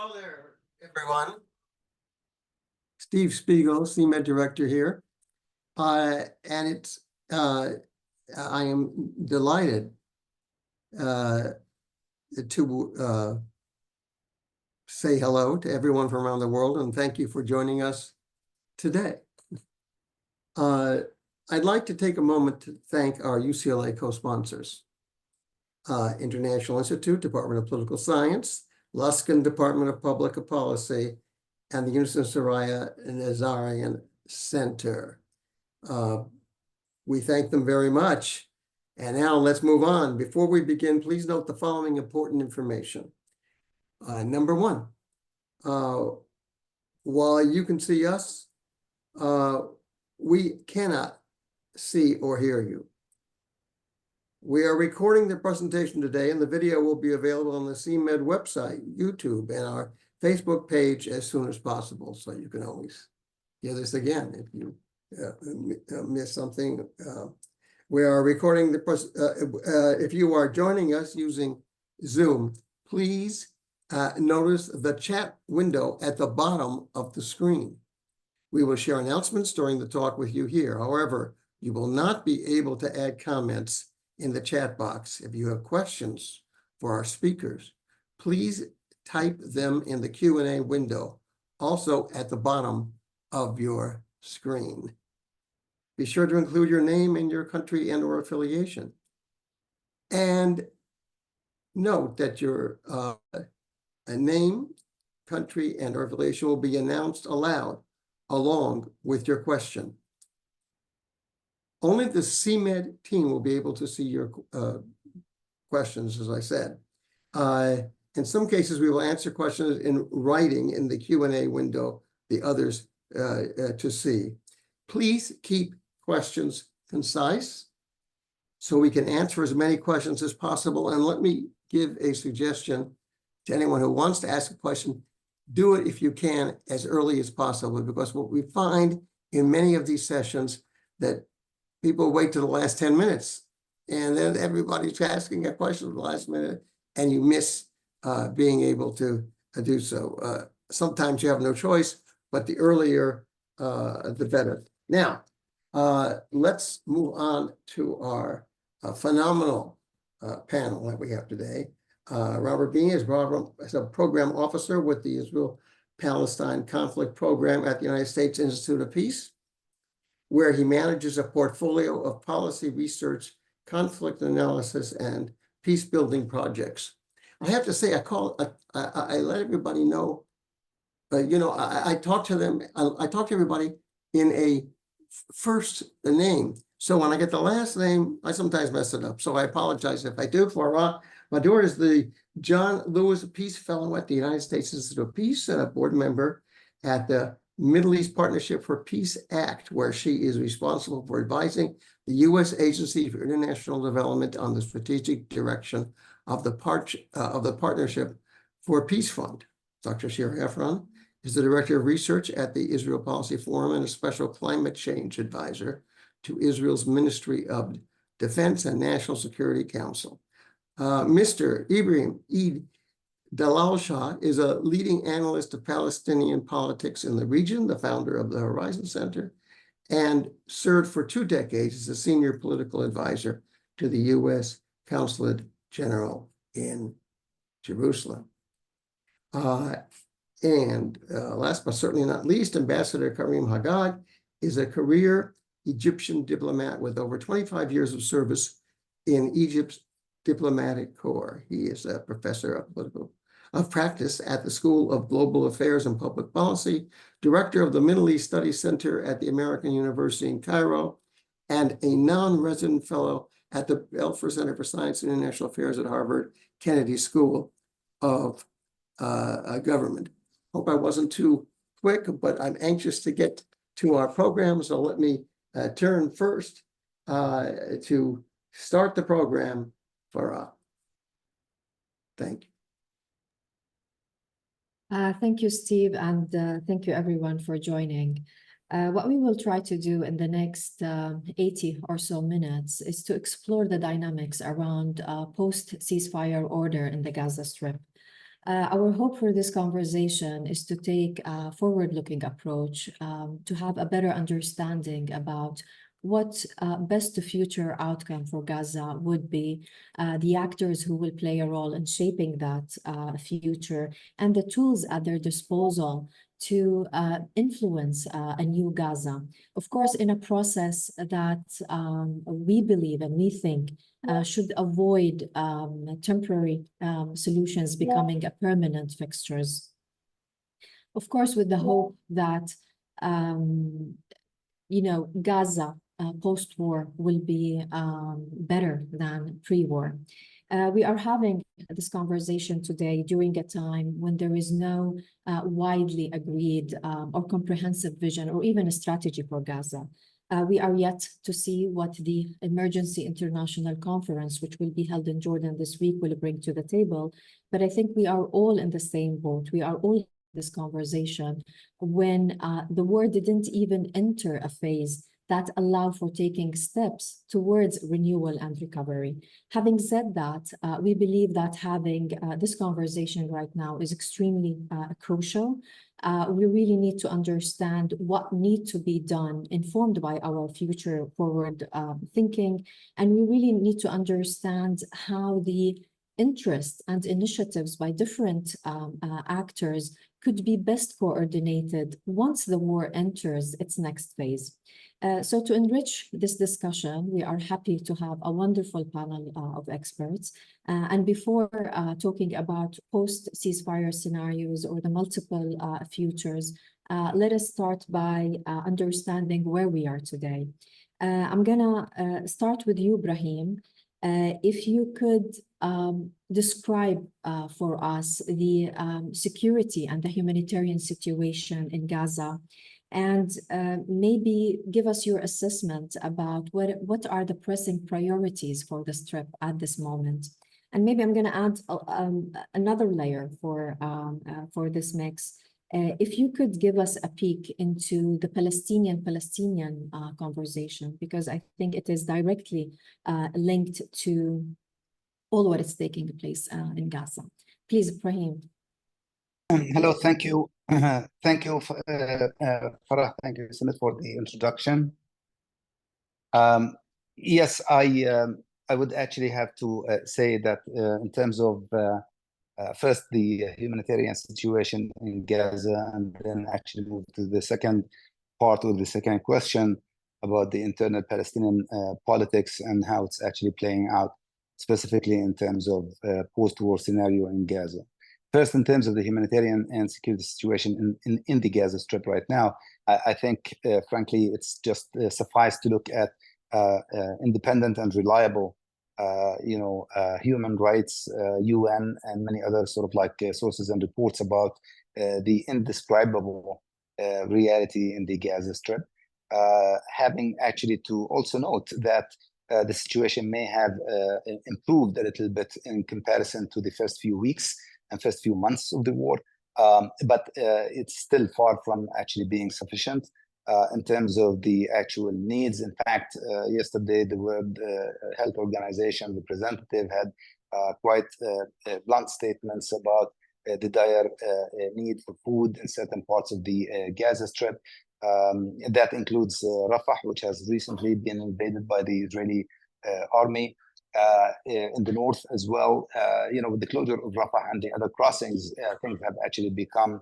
Hello there, everyone. Steve Spiegel, CMed Director here. And I am delighted to say hello to everyone from around the world and thank you for joining us today. I'd like to take a moment to thank our UCLA co-sponsors, International Institute, Department of Political Science, Luskin Department of Public Policy, and the Unison Soraya Nazarian Center. We thank them very much. And now let's move on. Before we begin, please note the following important information. Number one, while you can see us, we cannot see or hear you. We are recording the presentation today, and the video will be available on the CMed website, YouTube, and our Facebook page as soon as possible. So you can always hear this again if you miss something. We are recording the if you are joining us using Zoom, please notice the chat window at the bottom of the screen. We will share announcements during the talk with you here. However, you will not be able to add comments in the chat box. If you have questions for our speakers, please type them in the Q&A window, also at the bottom of your screen. Be sure to include your name and your country and or affiliation. And note that your name, country, and or affiliation will be announced aloud along with your question. Only the CMed team will be able to see your questions, as I said. In some cases, we will answer questions in writing in the Q&A window, the others to see. Please keep questions concise so we can answer as many questions as possible. And let me give a suggestion to anyone who wants to ask a question. Do it if you can as early as possible, because what we find in many of these sessions that people wait to the last 10 minutes and then everybody's asking a question at the last minute and you miss being able to do so. Sometimes you have no choice, but the earlier, the better. Now, let's move on to our phenomenal panel that we have today. Robert Bean is a program officer with the Israel-Palestine Conflict Program at the United States Institute of Peace, where he manages a portfolio of policy research, conflict analysis, and peace-building projects. I have to say, I let everybody know, I talk to them, I talk to everybody in a first name. So when I get the last name, I sometimes mess it up. So I apologize if I do. Farah Madour is the John Lewis Peace Fellow at the United States Institute of Peace and a board member at the Middle East Partnership for Peace Act, where she is responsible for advising the U.S. Agency for International Development on the strategic direction of the Partnership for Peace Fund. Dr. Shira Efron is the Director of Research at the Israel Policy Forum and a special climate change advisor to Israel's Ministry of Defense and National Security Council. Mr. Ibrahim Eid Dalal Shah is a leading analyst of Palestinian politics in the region, the founder of the Horizon Center, and served for 2 decades as a senior political advisor to the U.S. Consulate General in Jerusalem. And last but certainly not least, Ambassador Karim Haggad is a career Egyptian diplomat with over 25 years of service in Egypt's diplomatic corps. He is a professor of practice at the School of Global Affairs and Public Policy, director of the Middle East Studies Center at the American University in Cairo, and a non-resident fellow at the Belfer Center for Science and International Affairs at Harvard Kennedy School of Government. Hope I wasn't too quick, but I'm anxious to get to our program, so let me turn first to start the program for thank you. Thank you, Steve, and thank you everyone for joining. What we will try to do in the next 80 or so minutes is to explore the dynamics around post-ceasefire order in the Gaza Strip. Our hope for this conversation is to take a forward-looking approach, to have a better understanding about what best future outcome for Gaza would be, the actors who will play a role in shaping that future, and the tools at their disposal to influence a new Gaza. Of course, in a process that we believe and we think should avoid temporary solutions becoming a permanent fixtures. Of course, with the hope that, Gaza post-war will be better than pre-war. We are having this conversation today during a time when there is no widely agreed or comprehensive vision or even a strategy for Gaza. We are yet to see what the Emergency International Conference, which will be held in Jordan this week, will bring to the table. But I think we are all in the same boat. We are all in this conversation when the war didn't even enter a phase that allow for taking steps towards renewal and recovery. Having said that, we believe that having this conversation right now is extremely crucial. We really need to understand what needs to be done, informed by our future forward thinking, and we really need to understand how the interests and initiatives by different actors could be best coordinated once the war enters its next phase. So to enrich this discussion, we are happy to have a wonderful panel of experts. And before talking about post-ceasefire scenarios or the multiple futures, let us start by understanding where we are today. I'm gonna start with you, Brahim. If you could describe for us the security and the humanitarian situation in Gaza, and maybe give us your assessment about what are the pressing priorities for the Strip at this moment. And maybe I'm going to add another layer for this mix. If you could give us a peek into the Palestinian conversation, because I think it is directly linked to all what is taking place in Gaza. Please, Brahim. Hello, thank you. Thank you, Farah. Thank you, Sumit, for the introduction. Yes, I would actually have to say that in terms of first the humanitarian situation in Gaza, and then actually move to the second part of the second question about the internal Palestinian politics and how it's actually playing out, specifically in terms of post-war scenario in Gaza. First, in terms of the humanitarian and security situation in the Gaza Strip right now, I think, frankly, it's just suffice to look at independent and reliable, human rights, UN, and many other sort of like sources and reports about the indescribable reality in the Gaza Strip. Having actually to also note that the situation may have improved a little bit in comparison to the first few weeks and first few months of the war, but it's still far from actually being sufficient in terms of the actual needs. In fact, yesterday the World Health Organization representative had quite blunt statements about the dire need for food in certain parts of the Gaza Strip. That includes Rafah, which has recently been invaded by the Israeli army. In the north as well, with the closure of Rafah and the other crossings, things have actually become,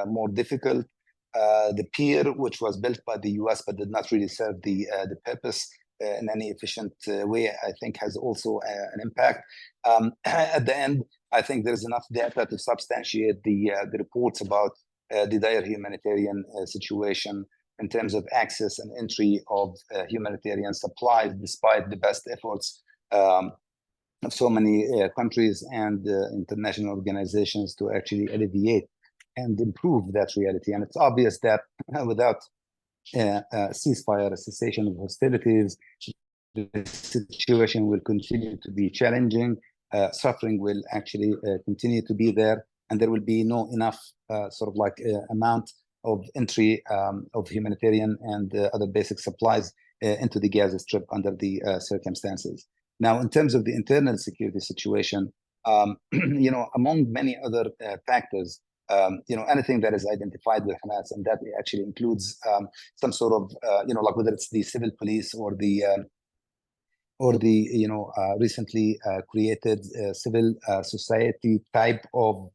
more difficult. The pier, which was built by the US but did not really serve the purpose in any efficient way, I think has also an impact. At the end, I think there's enough data to substantiate the reports about the dire humanitarian situation in terms of access and entry of humanitarian supplies, despite the best efforts of so many countries and international organizations to actually alleviate and improve that reality. And it's obvious that without a ceasefire, a cessation of hostilities, the situation will continue to be challenging. Suffering will actually continue to be there, and there will be no enough amount of entry of humanitarian and other basic supplies into the Gaza Strip under the circumstances. Now, in terms of the internal security situation, among many other factors, anything that is identified with Hamas, and that actually includes some sort of, like whether it's the civil police or the recently created civil society type of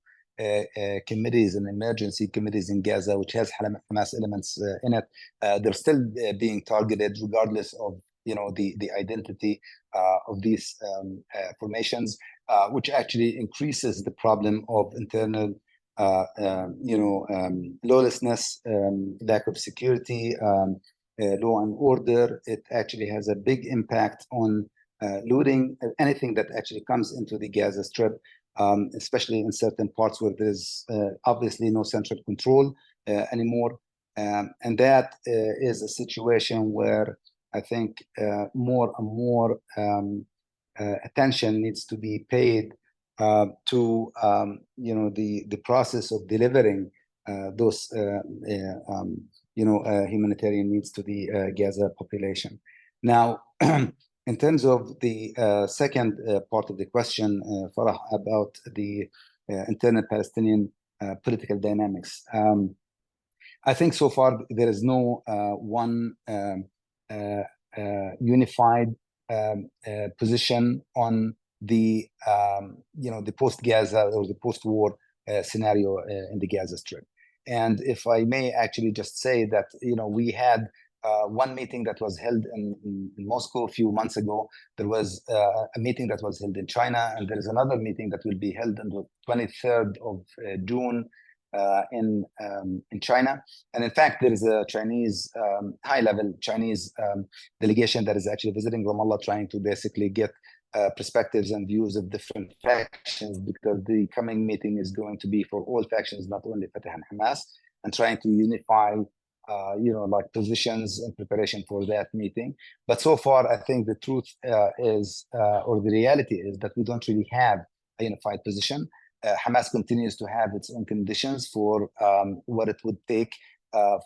committees and emergency committees in Gaza, which has Hamas elements in it. They're still being targeted regardless of the identity of these formations, which actually increases the problem of internal lawlessness, lack of security, law and order. It actually has a big impact on looting, anything that actually comes into the Gaza Strip, especially in certain parts where there's obviously no central control anymore. And that is a situation where I think more and more attention needs to be paid to the process of delivering those humanitarian needs to the Gaza population. Now, in terms of the second part of the question, Farah, about the internal Palestinian political dynamics, I think so far there is no one unified position on the the post-Gaza or the post-war scenario in the Gaza Strip. And if I may actually just say that we had one meeting that was held in Moscow a few months ago. There was a meeting that was held in China, and there is another meeting that will be held on the 23rd of June in China. And in fact, there is a Chinese high-level Chinese delegation that is actually visiting Ramallah, trying to basically get perspectives and views of different factions, because the coming meeting is going to be for all factions, not only Fatah and Hamas, and trying to unify like positions in preparation for that meeting. But so far, I think the truth is, or the reality is, that we don't really have a unified position. Hamas continues to have its own conditions for what it would take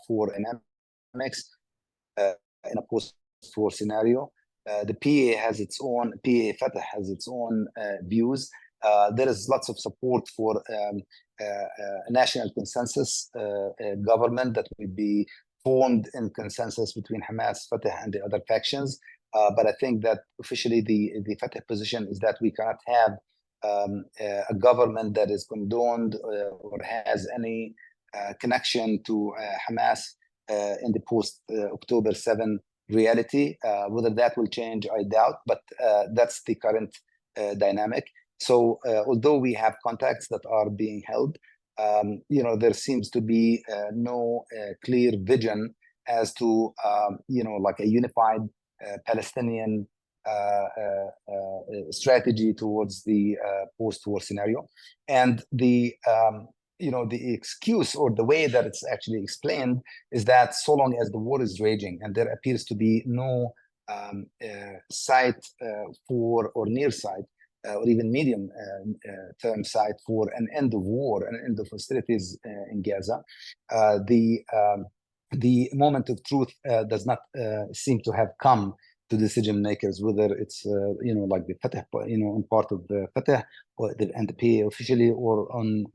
for an annex in a post-war scenario. The PA has its own, Fatah has its own views. There is lots of support for a national consensus government that will be formed in consensus between Hamas, Fatah, and the other factions. But I think that officially the Fatah position is that we cannot have a government that is condoned or has any connection to Hamas in the post-October 7 reality. Whether that will change, I doubt, but that's the current dynamic. So although we have contacts that are being held, there seems to be no clear vision as to, like a unified Palestinian strategy towards the post-war scenario. And the excuse, or the way that it's actually explained, is that so long as the war is raging and there appears to be no sight for, or near sight, or even medium term sight for an end of war, an end of hostilities in Gaza, the moment of truth does not seem to have come to decision makers, whether it's like the Fatah, on part of the Fatah and the PA officially, or on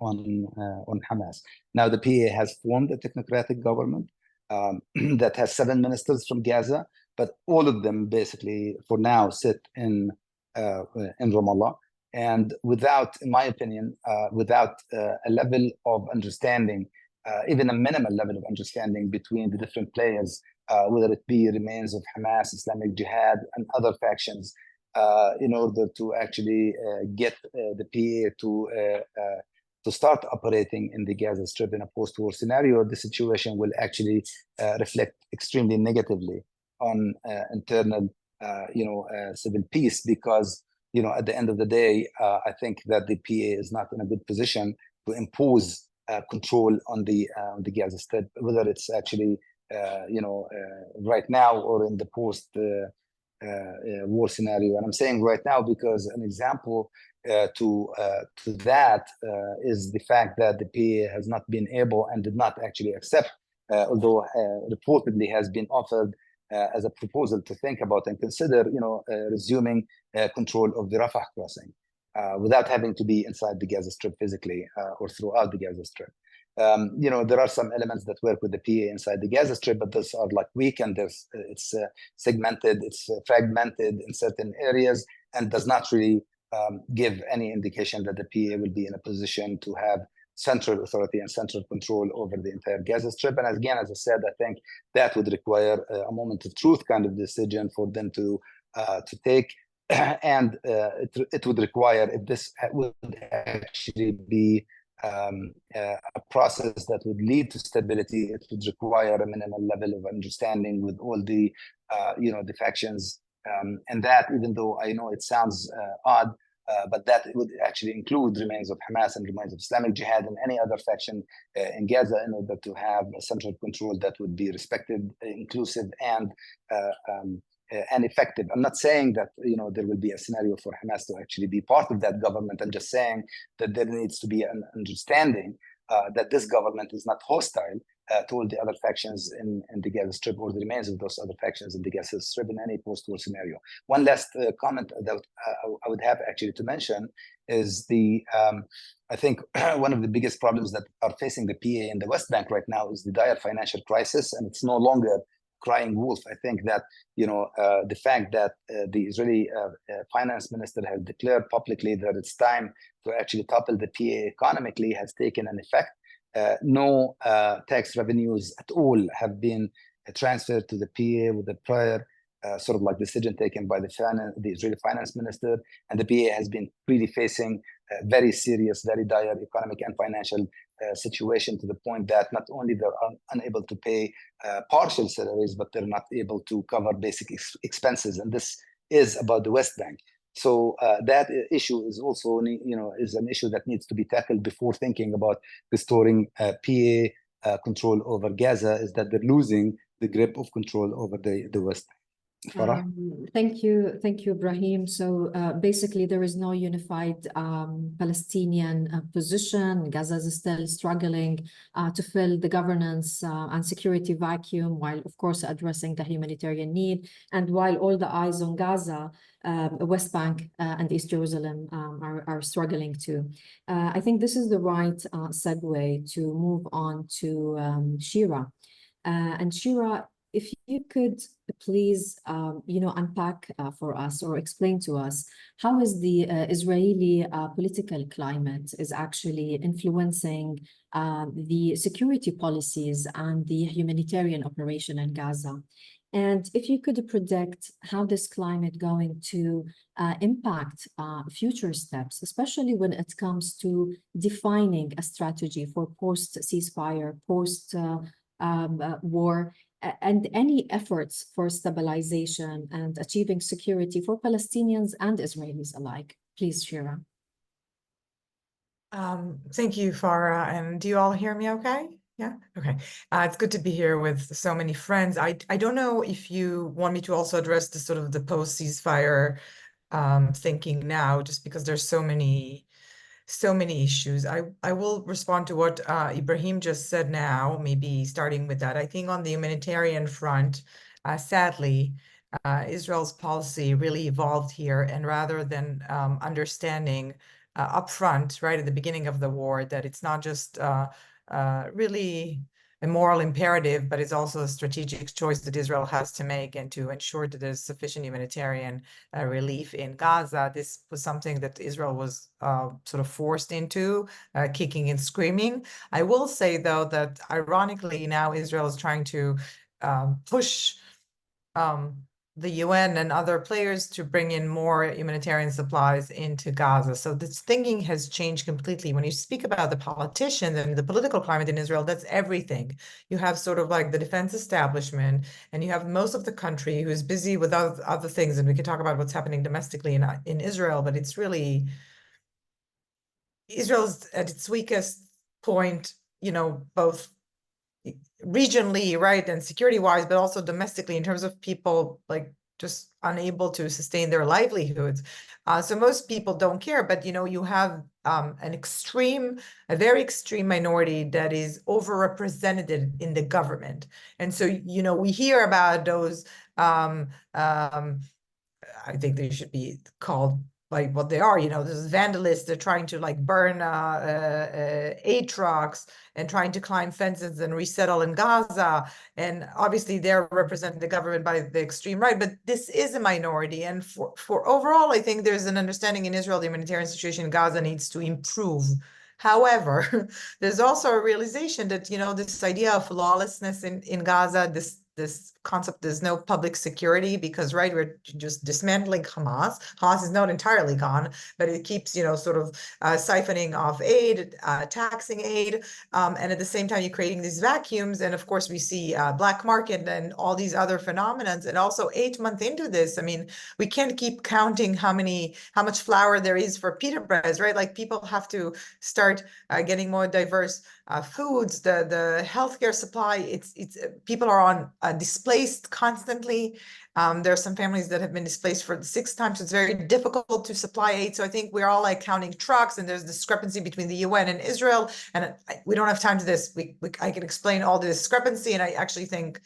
Hamas. Now the PA has formed a technocratic government that has 7 ministers from Gaza, but all of them basically for now sit in Ramallah, and without, in my opinion, without a level of understanding, even a minimal level of understanding between the different players, whether it be remains of Hamas, Islamic Jihad, and other factions, in order to actually get the PA to start operating in the Gaza Strip in a post-war scenario, the situation will actually reflect extremely negatively on internal civil peace, because at the end of the day, I think that the PA is not in a good position to impose control on the Gaza Strip, whether it's actually right now or in the post war scenario. And I'm saying right now because an example to that is the fact that the PA has not been able and did not actually accept, although reportedly has been offered as a proposal to think about and consider, resuming control of the Rafah crossing. without having to be inside the Gaza Strip physically or throughout the Gaza Strip. There are some elements that work with the PA inside the Gaza Strip, but those are like weak, and it's segmented, it's fragmented in certain areas, and does not really give any indication that the PA will be in a position to have central authority and central control over the entire Gaza Strip. And again, as I said, I think that would require a moment of truth kind of decision for them to take. And it would require, if this would actually be a process that would lead to stability, it would require a minimal level of understanding with all the the factions, and that, even though I know it sounds odd, but that would actually include remains of Hamas and remains of Islamic Jihad and any other faction in Gaza, in order to have a central control that would be respected, inclusive, and effective. I'm not saying that there will be a scenario for Hamas to actually be part of that government. I'm just saying that there needs to be an understanding that this government is not hostile to all the other factions in the Gaza Strip, or the remains of those other factions in the Gaza Strip, in any post-war scenario. One last comment that I would have actually to mention is I think one of the biggest problems that are facing the PA in the West Bank right now is the dire financial crisis, and it's no longer crying wolf. I think that the fact that the Israeli finance minister has declared publicly that it's time to actually topple the PA economically has taken an effect. No tax revenues at all have been transferred to the PA with the prior sort of like decision taken by the Israeli finance minister, and the PA has been really facing a very serious, very dire economic and financial situation, to the point that not only they're unable to pay partial salaries, but they're not able to cover basic expenses, and this is about the West Bank. So that issue is also, is an issue that needs to be tackled before thinking about restoring PA control over Gaza, is that they're losing the grip of control over the West Bank. Thank you, Ibrahim. So basically, there is no unified Palestinian position. Gaza is still struggling to fill the governance and security vacuum, while of course addressing the humanitarian need, and while all the eyes on Gaza, West Bank and East Jerusalem are struggling too. I think this is the right segue to move on to Shira. And Shira, if you could please, unpack for us, or explain to us, how is the Israeli political climate is actually influencing the security policies and the humanitarian operation in Gaza? And if you could predict how this climate going to impact future steps, especially when it comes to defining a strategy for post-ceasefire, post-war, and any efforts for stabilization and achieving security for Palestinians and Israelis alike. Please, Shira. Thank you, Farah. And do you all hear me okay? Yeah, okay. It's good to be here with so many friends. I don't know if you want me to also address the sort of the post-ceasefire thinking now, just because there's so many issues. I will respond to what Ibrahim just said now, maybe starting with that. I think on the humanitarian front, sadly, Israel's policy really evolved here, and rather than understanding upfront, right at the beginning of the war, that it's not just really a moral imperative, but it's also a strategic choice that Israel has to make, and to ensure that there's sufficient humanitarian relief in Gaza. This was something that Israel was sort of forced into, kicking and screaming. I will say, though, that ironically now Israel is trying to push the UN and other players to bring in more humanitarian supplies into Gaza. So this thinking has changed completely. When you speak about the politicians and the political climate in Israel, that's everything. You have sort of like the defense establishment, and you have most of the country who is busy with other things. And we can talk about what's happening domestically in Israel, but it's really, Israel's at its weakest point, both regionally, right, and security-wise, but also domestically in terms of people like just unable to sustain their livelihoods. So most people don't care, but you have a very extreme minority that is overrepresented in the government. And so we hear about those I think they should be called by what they are. You know, there's vandalists, they're trying to like burn aid trucks and trying to climb fences and resettle in Gaza. And obviously they're representing the government by the extreme right, but this is a minority. And for overall, I think there's an understanding in Israel, the humanitarian situation in Gaza needs to improve. However, there's also a realization that, you know, this idea of lawlessness in Gaza, this concept, there's no public security because, right, we're just dismantling Hamas. Hamas is not entirely gone, but it keeps, you know, sort of siphoning off aid, taxing aid, and at the same time, you're creating these vacuums. And of course, we see black market and all these other phenomena. And also 8 months into this, I mean, we can't keep counting how much flour there is for pita breads, right? Like people have to start getting more diverse foods, the healthcare supply. It's people are on displaced constantly. There are some families that have been displaced for the 6th time, so it's very difficult to supply aid. So I think we're all like counting trucks, and there's discrepancy between the UN and Israel. And we don't have time to this. I can explain all the discrepancy, and I actually think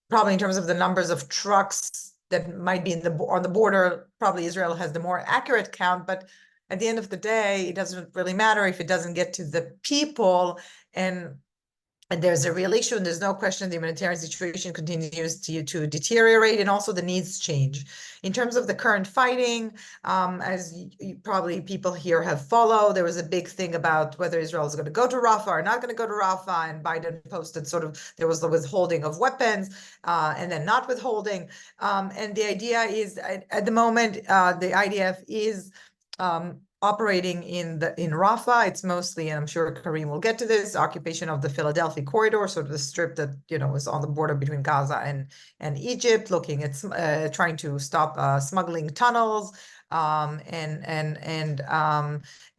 probably in terms of the numbers of trucks that might be on the border, probably Israel has the more accurate count. But at the end of the day, it doesn't really matter if it doesn't get to the people. And there's a real issue, and there's no question the humanitarian situation continues to deteriorate, and also the needs change. In terms of the current fighting, as probably people here have followed, there was a big thing about whether Israel is going to go to Rafah or not going to go to Rafah, and Biden posted sort of, there was the withholding of weapons, and then not withholding. And the idea is, at the moment, the IDF is operating in Rafah. It's mostly, and I'm sure Karim will get to this, occupation of the Philadelphia corridor, sort of the strip that, you know, is on the border between Gaza and Egypt, looking at trying to stop smuggling tunnels and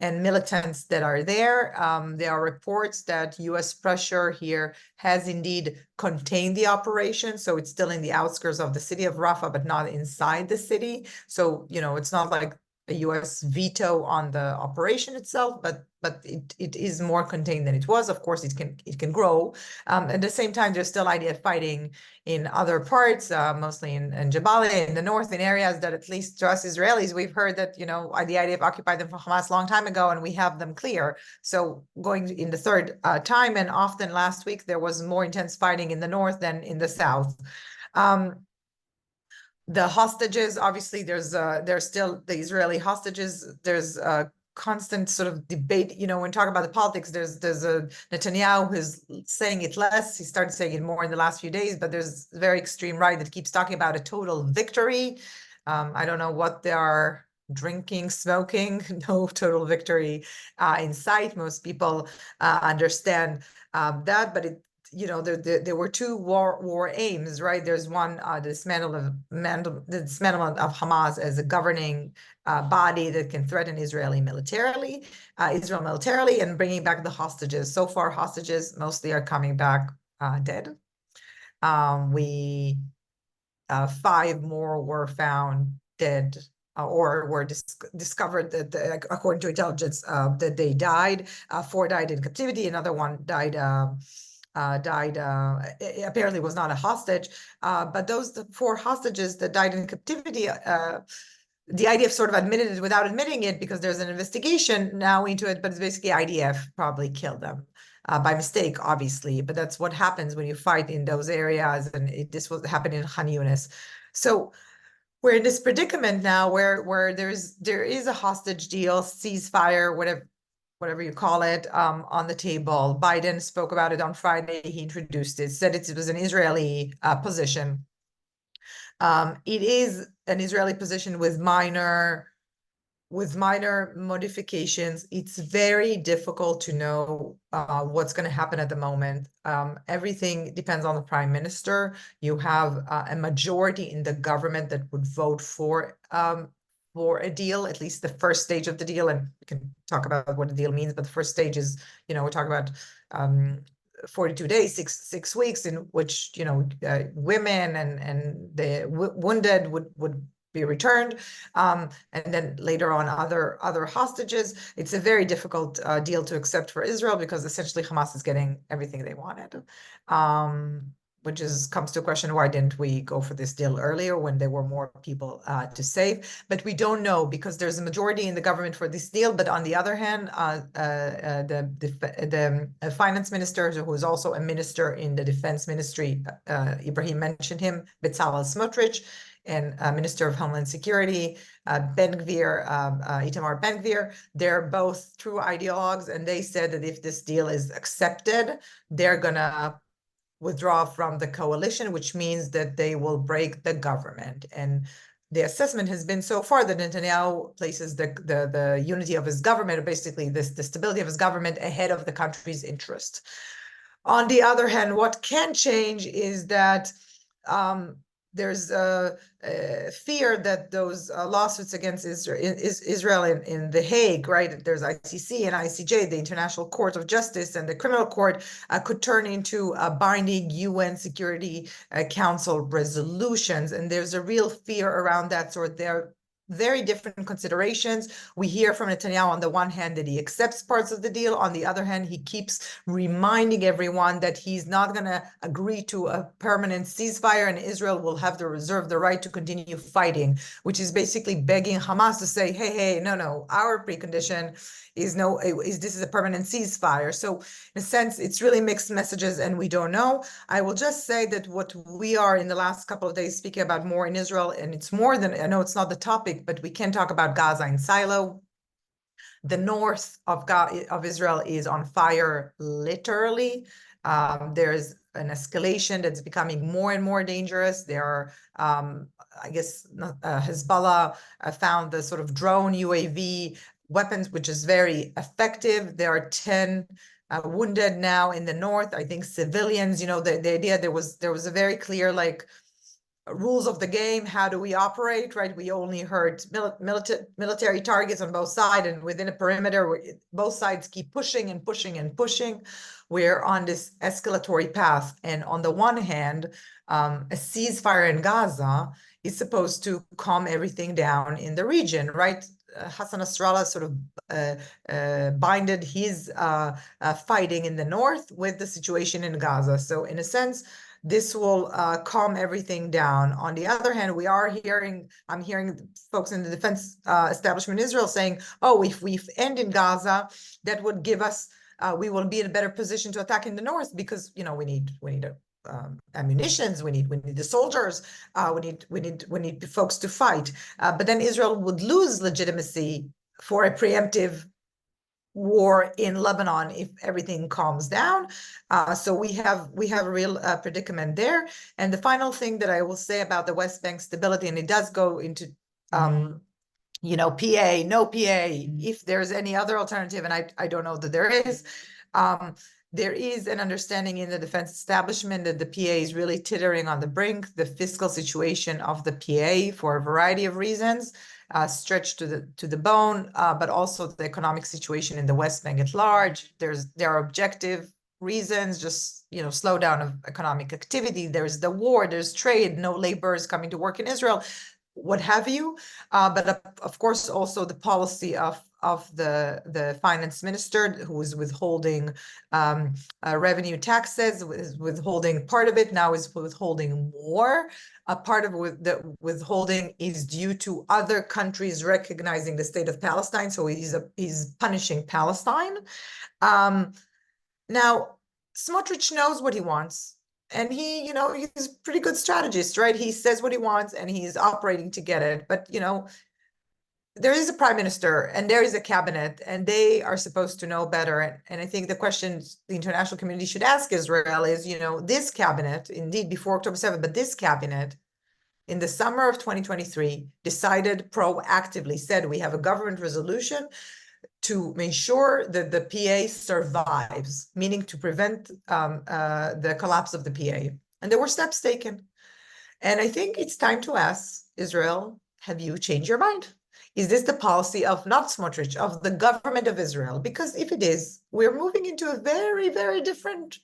militants that are there. There are reports that U.S. pressure here has indeed contained the operation, so it's still in the outskirts of the city of Rafah, but not inside the city. So, you know, it's not like a U.S. veto on the operation itself, but it is more contained than it was. Of course, it can grow. At the same time, there's still IDF fighting in other parts, mostly in Jabalia in the north, in areas that, at least to us Israelis, we've heard that, you know, the IDF occupied them from Hamas a long time ago, and we have them clear. So going in the 3rd time, and often last week, there was more intense fighting in the north than in the south. The hostages, obviously, there's still the Israeli hostages. There's a constant sort of debate. You know, when talking about the politics, there's a Netanyahu who's saying it less. He started saying it more in the last few days, but there's a very extreme right that keeps talking about a total victory. I don't know what they are drinking, smoking, no total victory in sight. Most people understand that, but you know, there were 2 war aims, right? There's one, the dismantlement of Hamas as a governing body that can threaten Israel militarily, and bringing back the hostages. So far, hostages mostly are coming back dead. 5 more were found dead, or were discovered that, according to intelligence, that they died. 4 died in captivity. Another one died apparently was not a hostage, but the 4 hostages that died in captivity, the IDF sort of admitted it without admitting it, because there's an investigation now into it, but it's basically IDF probably killed them by mistake, obviously, but that's what happens when you fight in those areas, and this was happened in Khan Yunis. So we're in this predicament now where there is a hostage deal, ceasefire, whatever you call it, on the table. Biden spoke about it on Friday. He introduced it, said it was an Israeli position. It is an Israeli position with minor modifications. It's very difficult to know what's going to happen at the moment. Everything depends on the prime minister. You have a majority in the government that would vote for a deal, at least the first stage of the deal, and we can talk about what the deal means, but the first stage is, you know, we're talking about 42 days, six weeks, in which, you know, women and the wounded would be returned, and then later on other hostages. It's a very difficult deal to accept for Israel, because essentially Hamas is getting everything they wanted, which comes to a question, why didn't we go for this deal earlier when there were more people to save? But we don't know, because there's a majority in the government for this deal. But on the other hand, the finance minister, who is also a minister in the defense ministry, Ibrahim mentioned him, Bezalel Smotrich, and Minister of Homeland Security, Itamar Ben-Gvir, they're both true ideologues, and they said that if this deal is accepted, they're gonna withdraw from the coalition, which means that they will break the government. And the assessment has been so far that Netanyahu places the unity of his government, or basically the stability of his government, ahead of the country's interest. On the other hand, what can change is that there's a fear that those lawsuits against Israel in The Hague, right? There's ICC and ICJ, the International Court of Justice, and the Criminal Court could turn into binding UN Security Council resolutions. And there's a real fear around that. So they're very different considerations. We hear from Netanyahu on the one hand that he accepts parts of the deal. On the other hand, he keeps reminding everyone that he's not going to agree to a permanent ceasefire, and Israel will have to reserve the right to continue fighting, which is basically begging Hamas to say, hey, no, our precondition is this is a permanent ceasefire. So in a sense, it's really mixed messages, and we don't know. I will just say that what we are in the last couple of days speaking about more in Israel, and it's more than, I know it's not the topic, but we can talk about Gaza in silo. The north of Israel is on fire, literally. There's an escalation that's becoming more and more dangerous. There are, I guess, Hezbollah found the sort of drone UAV weapons, which is very effective. There are 10 wounded now in the north. I think civilians, the idea there was a very clear, rules of the game. How do we operate, right? We only heard military targets on both sides, and within a perimeter, both sides keep pushing and pushing and pushing. We're on this escalatory path. And on the one hand, a ceasefire in Gaza is supposed to calm everything down in the region, right? Hassan Nasrallah sort of binded his fighting in the north with the situation in Gaza. So in a sense, this will calm everything down. On the other hand, I'm hearing folks in the defense establishment in Israel saying, oh, if we end in Gaza, that would give us, we will be in a better position to attack in the north, because, we need ammunitions, we need the soldiers, we need folks to fight. But then Israel would lose legitimacy for a preemptive war in Lebanon if everything calms down. So we have a real predicament there. And the final thing that I will say about the West Bank stability, and it does go into PA, no PA, if there's any other alternative, and I don't know that there is. There is an understanding in the defense establishment that the PA is really teetering on the brink. The fiscal situation of the PA, for a variety of reasons, stretched to the bone, but also the economic situation in the West Bank at large. There are objective reasons, just slowdown of economic activity. There's the war, there's trade, no labor is coming to work in Israel, what have you. But of course, also the policy of the finance minister, who is withholding revenue taxes, is withholding part of it, now is withholding more. A part of the withholding is due to other countries recognizing the state of Palestine, so he's punishing Palestine. Now, Smotrich knows what he wants. And he's a pretty good strategist, right? He says what he wants and he's operating to get it. But, there is a prime minister and there is a cabinet, and they are supposed to know better. And I think the question the international community should ask Israel is, this cabinet, indeed before October 7th, but this cabinet in the summer of 2023 decided proactively, said we have a government resolution to make sure that the PA survives, meaning to prevent the collapse of the PA. And there were steps taken. And I think it's time to ask Israel, have you changed your mind? Is this the policy of not Smotrich, of the government of Israel? Because if it is, we're moving into a very, very different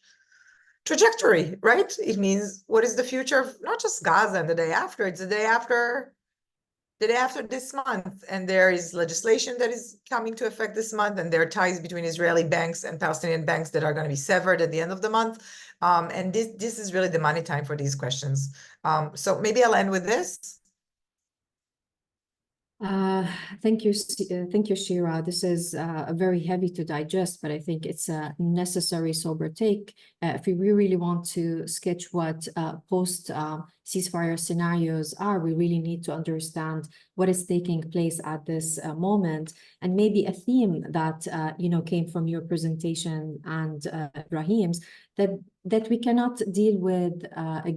trajectory, right? It means, what is the future of not just Gaza and the day after, it's the day after the day after this month, and there is legislation that is coming to effect this month, and there are ties between Israeli banks and Palestinian banks that are going to be severed at the end of the month. And this is really the money time for these questions. So maybe I'll end with this. Thank you, thank you, Shira. This is very heavy to digest, but I think it's a necessary sober take. If we really want to sketch what post ceasefire scenarios are, we really need to understand what is taking place at this moment, and maybe a theme that came from your presentation and Ibrahim's, that we cannot deal with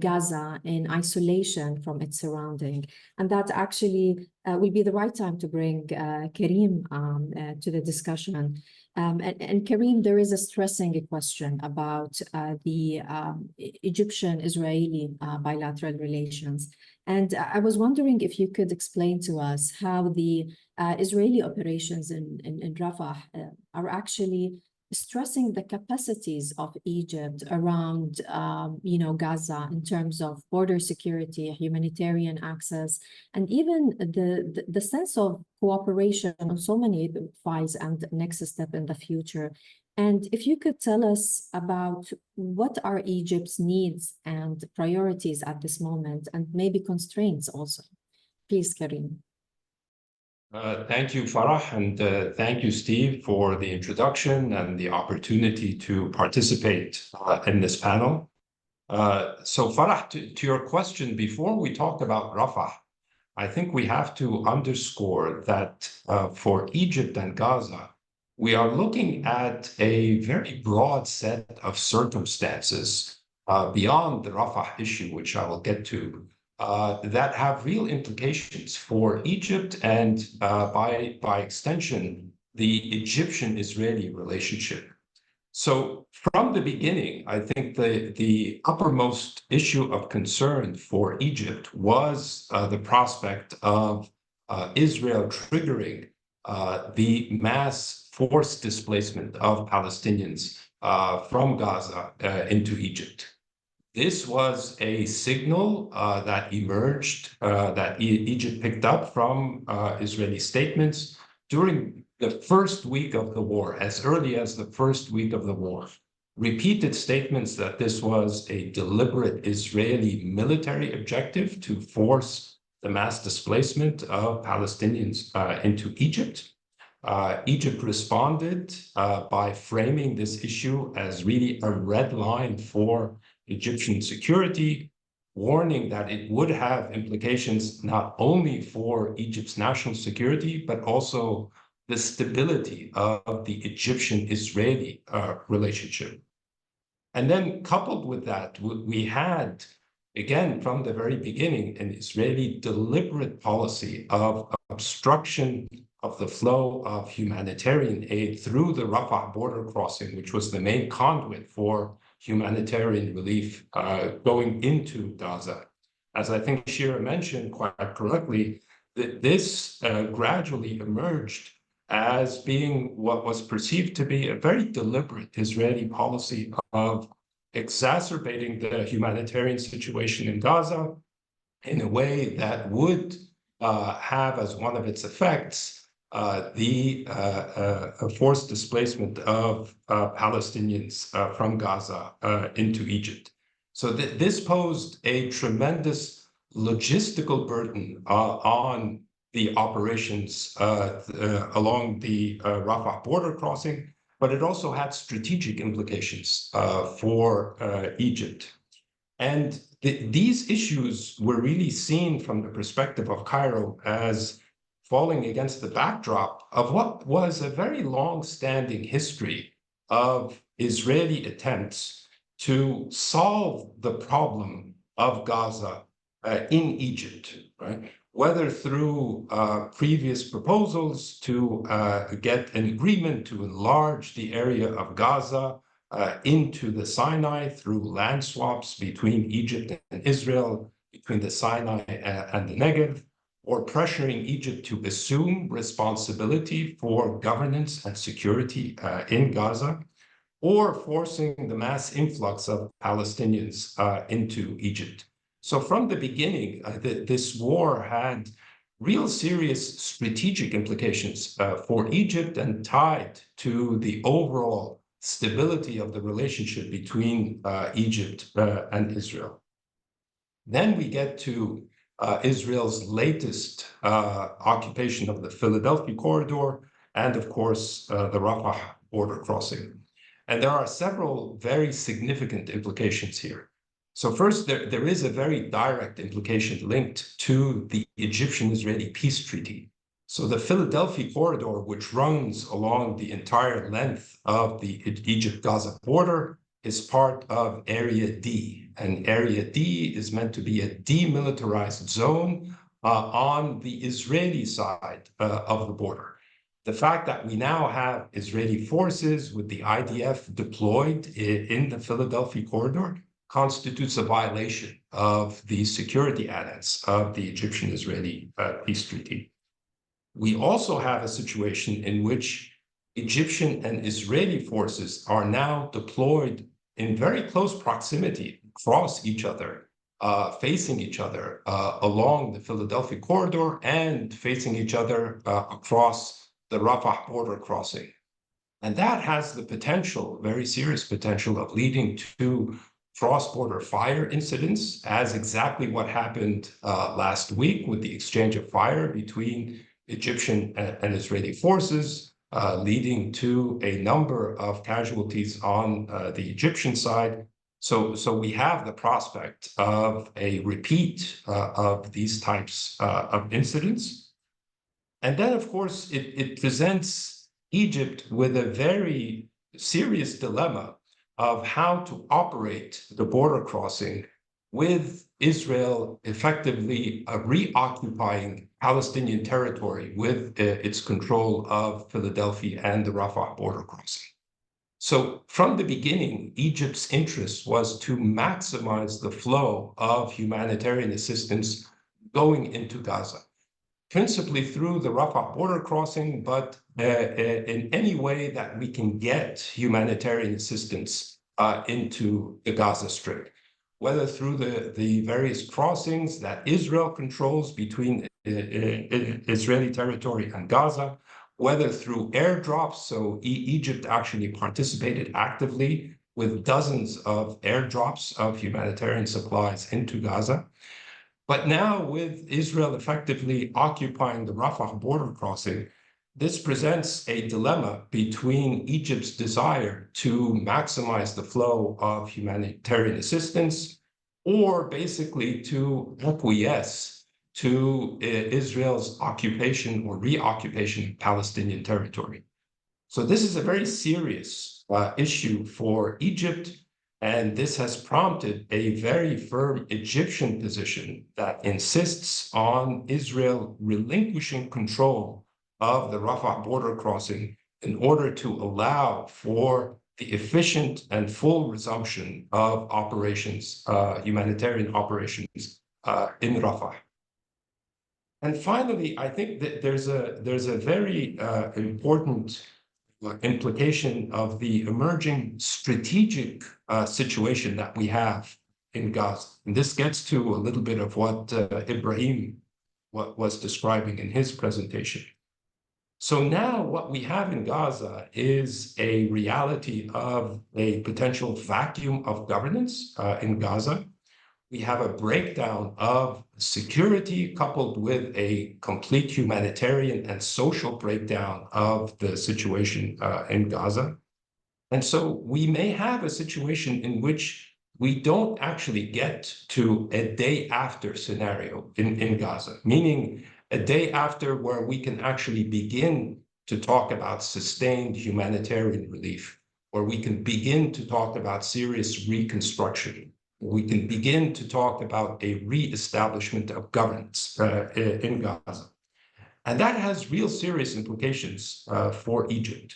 Gaza in isolation from its surrounding, and that actually will be the right time to bring Karim to the discussion. And Karim, there is a stressing question about the Egyptian-Israeli bilateral relations. And I was wondering if you could explain to us how the Israeli operations in Rafah are actually stressing the capacities of Egypt around, Gaza in terms of border security, humanitarian access, and even the sense of cooperation on so many files and next step in the future. And if you could tell us about what are Egypt's needs and priorities at this moment, and maybe constraints also. Please, Karim. Thank you, Farah, and thank you, Steve, for the introduction and the opportunity to participate in this panel. So Farah, to your question, before we talk about Rafah, I think we have to underscore that for Egypt and Gaza, we are looking at a very broad set of circumstances beyond the Rafah issue, which I will get to, that have real implications for Egypt and by extension, the Egyptian-Israeli relationship. So from the beginning, I think the uppermost issue of concern for Egypt was the prospect of Israel triggering the mass forced displacement of Palestinians from Gaza into Egypt. This was a signal that emerged, that Egypt picked up from Israeli statements during the first week of the war, as early as the first week of the war. Repeated statements that this was a deliberate Israeli military objective to force the mass displacement of Palestinians into Egypt. Egypt responded by framing this issue as really a red line for Egyptian security, warning that it would have implications not only for Egypt's national security, but also the stability of the Egyptian-Israeli relationship. And then coupled with that, we had, again, from the very beginning, an Israeli deliberate policy of obstruction of the flow of humanitarian aid through the Rafah border crossing, which was the main conduit for humanitarian relief going into Gaza. As I think Shira mentioned quite correctly, that this gradually emerged as being what was perceived to be a very deliberate Israeli policy of exacerbating the humanitarian situation in Gaza in a way that would have as one of its effects the forced displacement of Palestinians from Gaza into Egypt. So this posed a tremendous logistical burden on the operations along the Rafah border crossing, but it also had strategic implications for Egypt. And these issues were really seen from the perspective of Cairo as falling against the backdrop of what was a very long-standing history of Israeli attempts to solve the problem of Gaza in Egypt, right? Whether through previous proposals to get an agreement to enlarge the area of Gaza into the Sinai through land swaps between Egypt and Israel, between the Sinai and the Negev, or pressuring Egypt to assume responsibility for governance and security in Gaza, or forcing the mass influx of Palestinians into Egypt. So from the beginning, this war had real serious strategic implications for Egypt and tied to the overall stability of the relationship between Egypt and Israel. Then we get to Israel's latest occupation of the Philadelphia corridor and, of course, the Rafah border crossing. And there are several very significant implications here. So first, there is a very direct implication linked to the Egyptian-Israeli peace treaty. So the Philadelphia corridor, which runs along the entire length of the Egypt-Gaza border, is part of Area D. And Area D is meant to be a demilitarized zone on the Israeli side of the border. The fact that we now have Israeli forces with the IDF deployed in the Philadelphia corridor constitutes a violation of the security annex of the Egyptian-Israeli peace treaty. We also have a situation in which Egyptian and Israeli forces are now deployed in very close proximity across each other, facing each other along the Philadelphia corridor and facing each other across the Rafah border crossing. And that has the potential, very serious potential, of leading to cross-border fire incidents, as exactly what happened last week with the exchange of fire between Egyptian and Israeli forces, leading to a number of casualties on the Egyptian side. So we have the prospect of a repeat of these types of incidents. And then, of course, it presents Egypt with a very serious dilemma of how to operate the border crossing with Israel effectively reoccupying Palestinian territory with its control of Philadelphia and the Rafah border crossing. So from the beginning, Egypt's interest was to maximize the flow of humanitarian assistance going into Gaza, principally through the Rafah border crossing, but in any way that we can get humanitarian assistance into the Gaza Strip, whether through the various crossings that Israel controls between Israeli territory and Gaza, whether through airdrops. So Egypt actually participated actively with dozens of airdrops of humanitarian supplies into Gaza. But now, with Israel effectively occupying the Rafah border crossing, this presents a dilemma between Egypt's desire to maximize the flow of humanitarian assistance, or basically to acquiesce to Israel's occupation or reoccupation of Palestinian territory. So this is a very serious issue for Egypt. And this has prompted a very firm Egyptian position that insists on Israel relinquishing control of the Rafah border crossing in order to allow for the efficient and full resumption of operations, humanitarian operations in Rafah. And finally, I think that there's a very important implication of the emerging strategic situation that we have in Gaza. And this gets to a little bit of what Ibrahim was describing in his presentation. So now what we have in Gaza is a reality of a potential vacuum of governance in Gaza. We have a breakdown of security coupled with a complete humanitarian and social breakdown of the situation in Gaza. And so we may have a situation in which we don't actually get to a day after scenario in Gaza, meaning a day after where we can actually begin to talk about sustained humanitarian relief, where we can begin to talk about serious reconstruction. We can begin to talk about a reestablishment of governance in Gaza. And that has real serious implications for Egypt.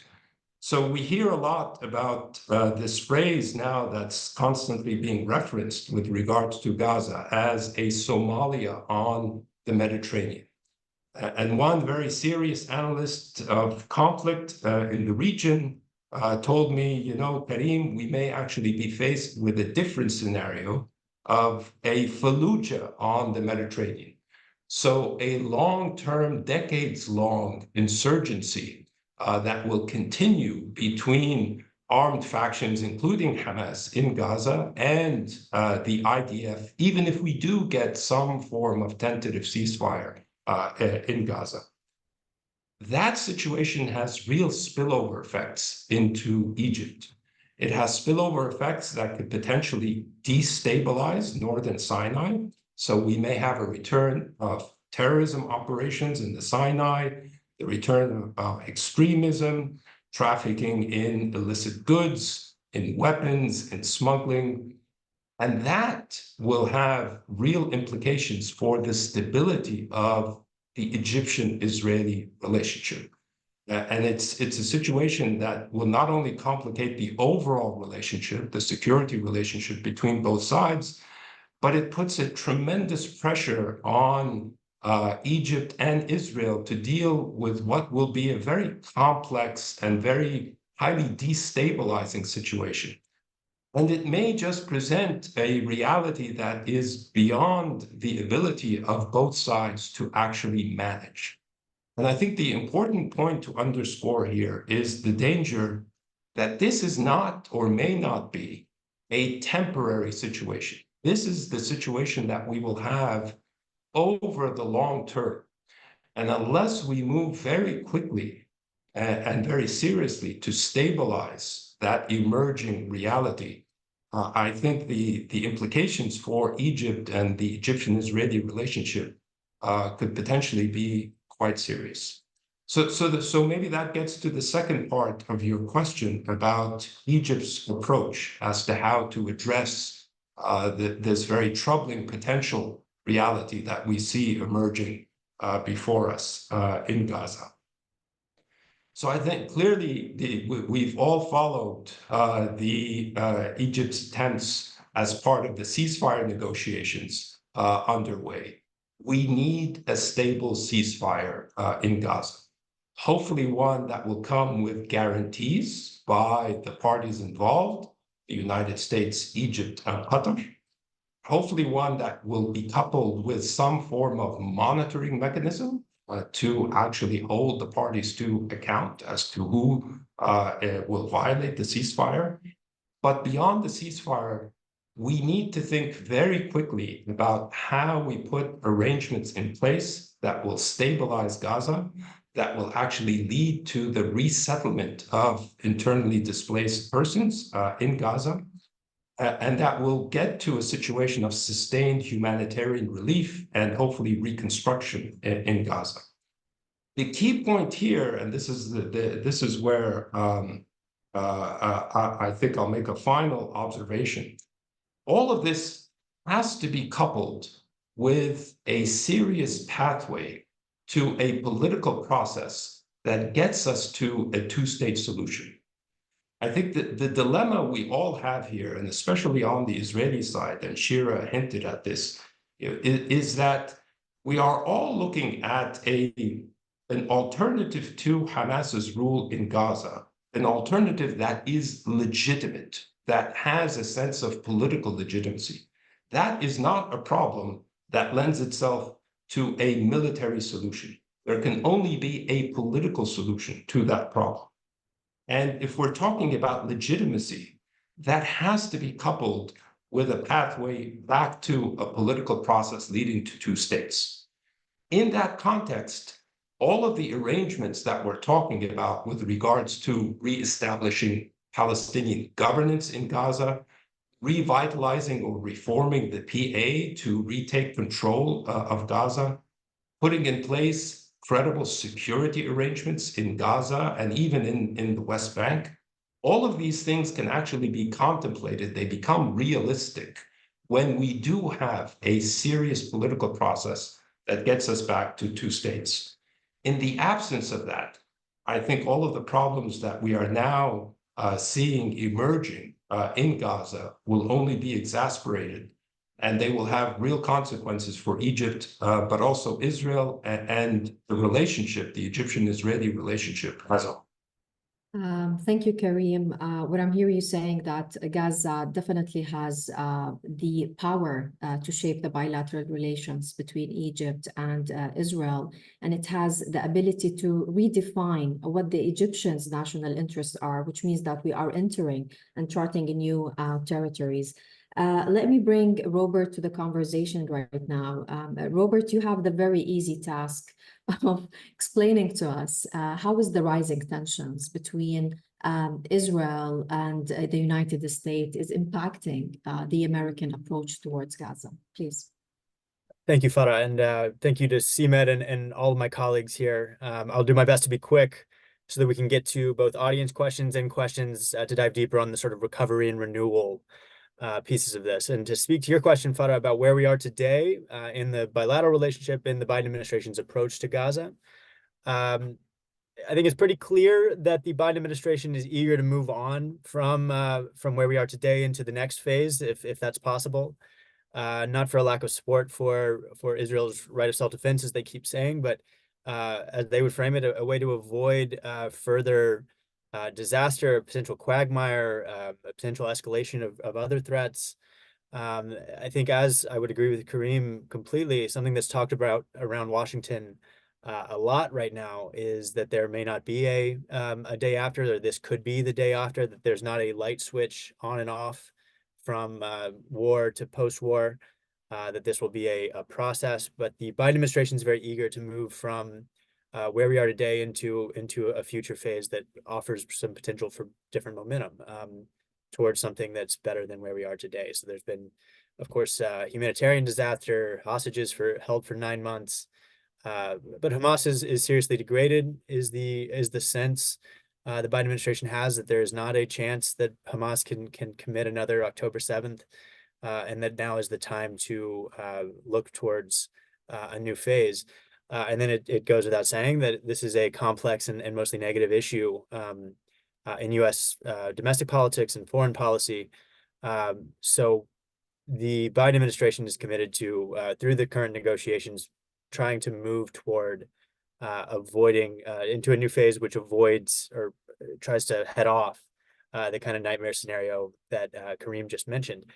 So we hear a lot about this phrase now that's constantly being referenced with regards to Gaza as a Somalia on the Mediterranean. And one very serious analyst of conflict in the region told me, you know, Karim, we may actually be faced with a different scenario of a Fallujah on the Mediterranean. So a long-term, decades-long insurgency that will continue between armed factions, including Hamas in Gaza and the IDF, even if we do get some form of tentative ceasefire in Gaza. That situation has real spillover effects into Egypt. It has spillover effects that could potentially destabilize northern Sinai. So we may have a return of terrorism operations in the Sinai, the return of extremism, trafficking in illicit goods, in weapons, in smuggling. And that will have real implications for the stability of the Egyptian-Israeli relationship. And it's a situation that will not only complicate the overall relationship, the security relationship between both sides, but it puts a tremendous pressure on Egypt and Israel to deal with what will be a very complex and very highly destabilizing situation. And it may just present a reality that is beyond the ability of both sides to actually manage. And I think the important point to underscore here is the danger that this is not or may not be a temporary situation. This is the situation that we will have over the long term. And unless we move very quickly and very seriously to stabilize that emerging reality, I think the implications for Egypt and the Egyptian-Israeli relationship could potentially be quite serious. So maybe that gets to the second part of your question about Egypt's approach as to how to address this very troubling potential reality that we see emerging before us in Gaza. So I think clearly we've all followed Egypt's attempts as part of the ceasefire negotiations underway. We need a stable ceasefire in Gaza, hopefully one that will come with guarantees by the parties involved, the United States, Egypt, and Qatar. Hopefully one that will be coupled with some form of monitoring mechanism to actually hold the parties to account as to who will violate the ceasefire. But beyond the ceasefire, we need to think very quickly about how we put arrangements in place that will stabilize Gaza, that will actually lead to the resettlement of internally displaced persons in Gaza, and that will get to a situation of sustained humanitarian relief and hopefully reconstruction in Gaza. The key point here, and this is where I think I'll make a final observation. All of this has to be coupled with a serious pathway to a political process that gets us to a two-state solution. I think that the dilemma we all have here, and especially on the Israeli side, and Shira hinted at this, is that we are all looking at an alternative to Hamas's rule in Gaza, an alternative that is legitimate, that has a sense of political legitimacy. That is not a problem that lends itself to a military solution. There can only be a political solution to that problem. And if we're talking about legitimacy, that has to be coupled with a pathway back to a political process leading to two states. In that context, all of the arrangements that we're talking about with regards to reestablishing Palestinian governance in Gaza, revitalizing or reforming the PA to retake control of Gaza, putting in place credible security arrangements in Gaza and even in the West Bank, all of these things can actually be contemplated. They become realistic when we do have a serious political process that gets us back to two states. In the absence of that, I think all of the problems that we are now seeing emerging in Gaza will only be exacerbated, and they will have real consequences for Egypt, but also Israel and the relationship, the Egyptian-Israeli relationship as a whole. Thank you, Kareem. What I'm hearing you saying that Gaza definitely has the power to shape the bilateral relations between Egypt and Israel, and it has the ability to redefine what the Egyptians' national interests are, which means that we are entering and charting new territories. Let me bring Robert to the conversation right now. Robert, you have the very easy task of explaining to us how is the rising tensions between Israel and the United States is impacting the American approach towards Gaza. Please. Thank you, Farah, and thank you to CMED and all of my colleagues here. I'll do my best to be quick so that we can get to both audience questions and questions to dive deeper on the sort of recovery and renewal pieces of this. And to speak to your question, Farah, about where we are today in the bilateral relationship in the Biden administration's approach to Gaza, I think it's pretty clear that the Biden administration is eager to move on from where we are today into the next phase, if that's possible. Not for a lack of support for Israel's right of self-defense, as they keep saying, but as they would frame it, a way to avoid further disaster, potential quagmire, a potential escalation of other threats. I think, as I would agree with Kareem completely, something that's talked about around Washington a lot right now is that there may not be a day after, or this could be the day after, that there's not a light switch on and off from war to post-war, that this will be a process. But the Biden administration is very eager to move from where we are today into a future phase that offers some potential for different momentum towards something that's better than where we are today. So there's been, of course, humanitarian disaster, hostages held for 9 months, but Hamas is seriously degraded, is the sense the Biden administration has, that there is not a chance that Hamas can commit another October 7th, and that now is the time to look towards a new phase. And then it goes without saying that this is a complex and mostly negative issue in U.S. Domestic politics and foreign policy. So the Biden administration is committed to, through the current negotiations, trying to move toward avoiding into a new phase, which avoids or tries to head off the kind of nightmare scenario that Kareem just mentioned.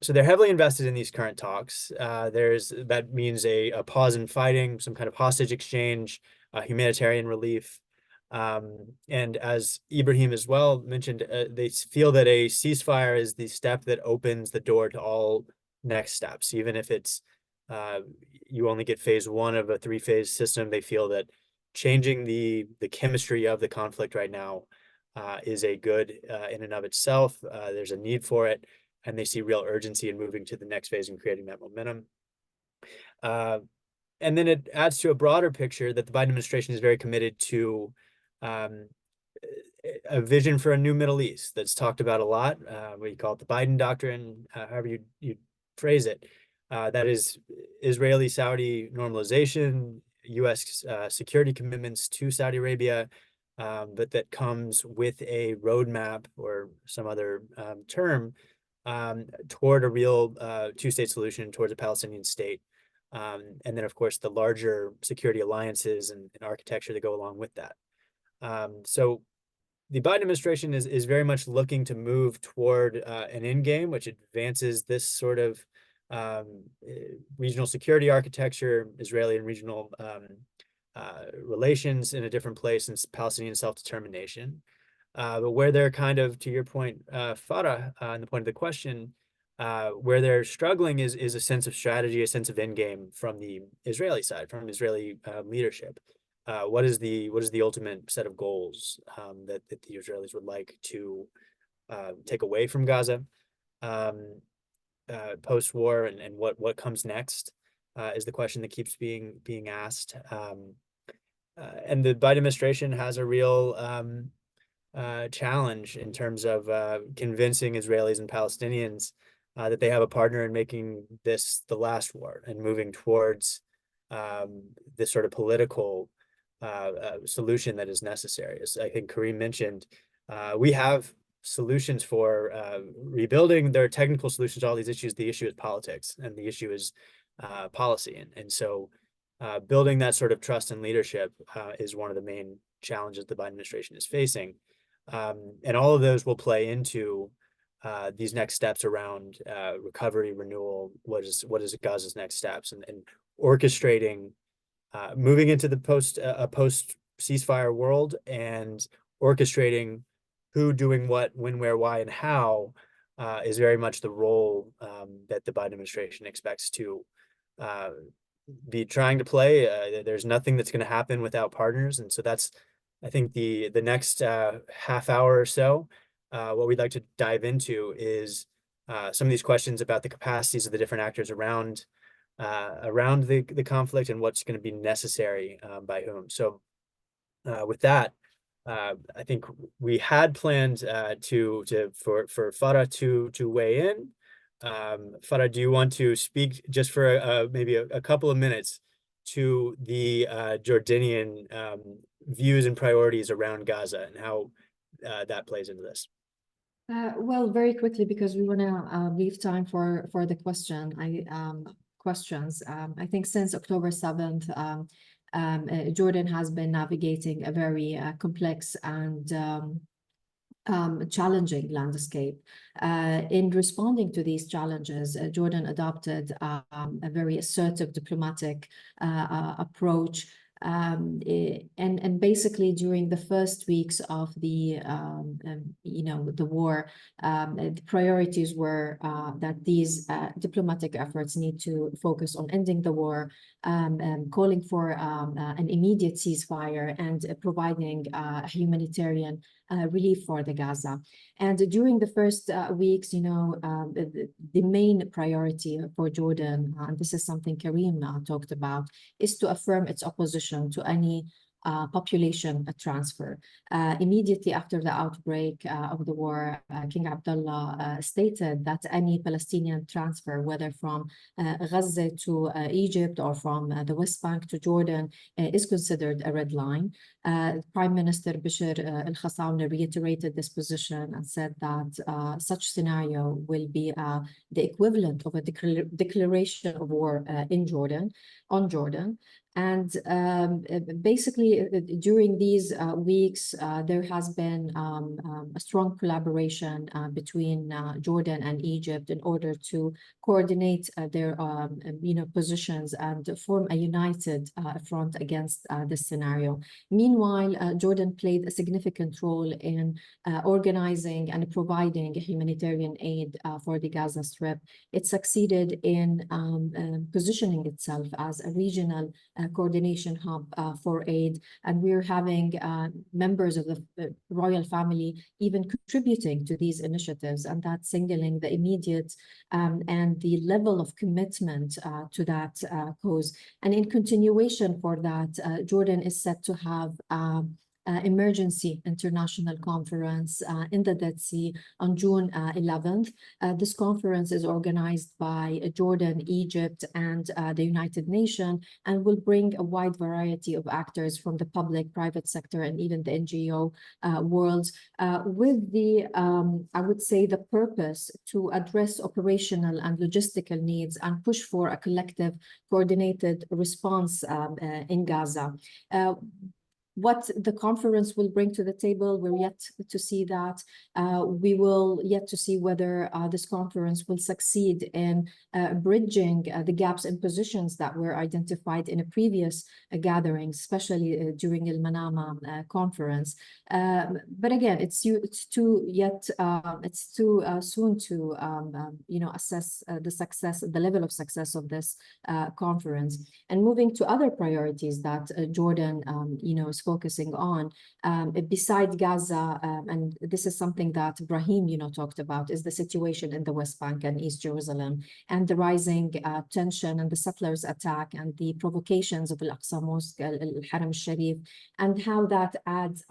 So they're heavily invested in these current talks. That means a pause in fighting, some kind of hostage exchange, humanitarian relief. And as Ibrahim as well mentioned, they feel that a ceasefire is the step that opens the door to all next steps, even if it's you only get phase one of a 3-phase system. They feel that changing the chemistry of the conflict right now is a good in and of itself. There's a need for it, and they see real urgency in moving to the next phase and creating that momentum. And then it adds to a broader picture that the Biden administration is very committed to a vision for a new Middle East that's talked about a lot. We call it the Biden Doctrine, however you phrase it. That is Israeli-Saudi normalization, U.S. Security commitments to Saudi Arabia, but that comes with a roadmap or some other term toward a real two-state solution, towards a Palestinian state. And then, of course, the larger security alliances and architecture that go along with that. So the Biden administration is very much looking to move toward an end game, which advances this sort of regional security architecture, Israeli and regional relations in a different place, and Palestinian self-determination. But where they're kind of, to your point, Farah, and the point of the question, where they're struggling is a sense of strategy, a sense of end game from the Israeli side, from Israeli leadership. What is the ultimate set of goals that the Israelis would like to take away from Gaza post-war, and what comes next is the question that keeps being asked. And the Biden administration has a real challenge in terms of convincing Israelis and Palestinians that they have a partner in making this the last war and moving towards this sort of political solution that is necessary. As I think Kareem mentioned, we have solutions for rebuilding. There are technical solutions to all these issues. The issue is politics, and the issue is policy. And so building that sort of trust and leadership is one of the main challenges the Biden administration is facing. And all of those will play into these next steps around recovery, renewal, what is Gaza's next steps, and orchestrating moving into the post ceasefire world, and orchestrating who doing what, when, where, why, and how is very much the role that the Biden administration expects to be trying to play. There's nothing that's going to happen without partners, and so that's, I think, the next half hour or so. What we'd like to dive into is some of these questions about the capacities of the different actors around the conflict, and what's going to be necessary by whom. So with that, I think we had planned for Farah to weigh in. Farah, do you want to speak just for maybe a couple of minutes to the Jordanian views and priorities around Gaza, and how that plays into this? Well, very quickly, because we want to leave time for the questions. I think since October 7th, Jordan has been navigating a very complex and challenging landscape. In responding to these challenges, Jordan adopted a very assertive diplomatic approach. And basically during the first weeks of the the war, the priorities were that these diplomatic efforts need to focus on ending the war, calling for an immediate ceasefire, and providing humanitarian relief for the Gaza. And during the first weeks, the main priority for Jordan, and this is something Karim talked about, is to affirm its opposition to any population transfer. Immediately after the outbreak of the war, King Abdullah stated that any Palestinian transfer, whether from Gaza to Egypt or from the West Bank to Jordan, is considered a red line. Prime Minister Bashir al-Khassawni reiterated this position and said that such scenario will be the equivalent of a declaration of war on Jordan. And basically, during these weeks, there has been a strong collaboration between Jordan and Egypt in order to coordinate their positions and form a united front against this scenario. Meanwhile, Jordan played a significant role in organizing and providing humanitarian aid for the Gaza Strip. It succeeded in positioning itself as a regional coordination hub for aid, and we're having members of the royal family even contributing to these initiatives, and that's signaling the immediate and the level of commitment to that cause. And in continuation for that, Jordan is set to have emergency international conference in the Dead Sea on June 11th. This conference is organized by Jordan, Egypt, and the United Nations, and will bring a wide variety of actors from the public, private sector, and even the NGO world, with the, I would say, the purpose to address operational and logistical needs and push for a collective coordinated response in Gaza. What the conference will bring to the table, we're yet to see that. We will yet to see whether this conference will succeed in bridging the gaps in positions that were identified in a previous gathering, especially during El Manama conference. But again, it's too soon to assess the level of success of this conference. And moving to other priorities that Jordan is focusing on, besides Gaza, and this is something that Brahim, talked about, is the situation in the West Bank and East Jerusalem, and the rising tension and the settlers' attack and the provocations of Al-Aqsa Mosque, Al-Haram Sharif, and how that adds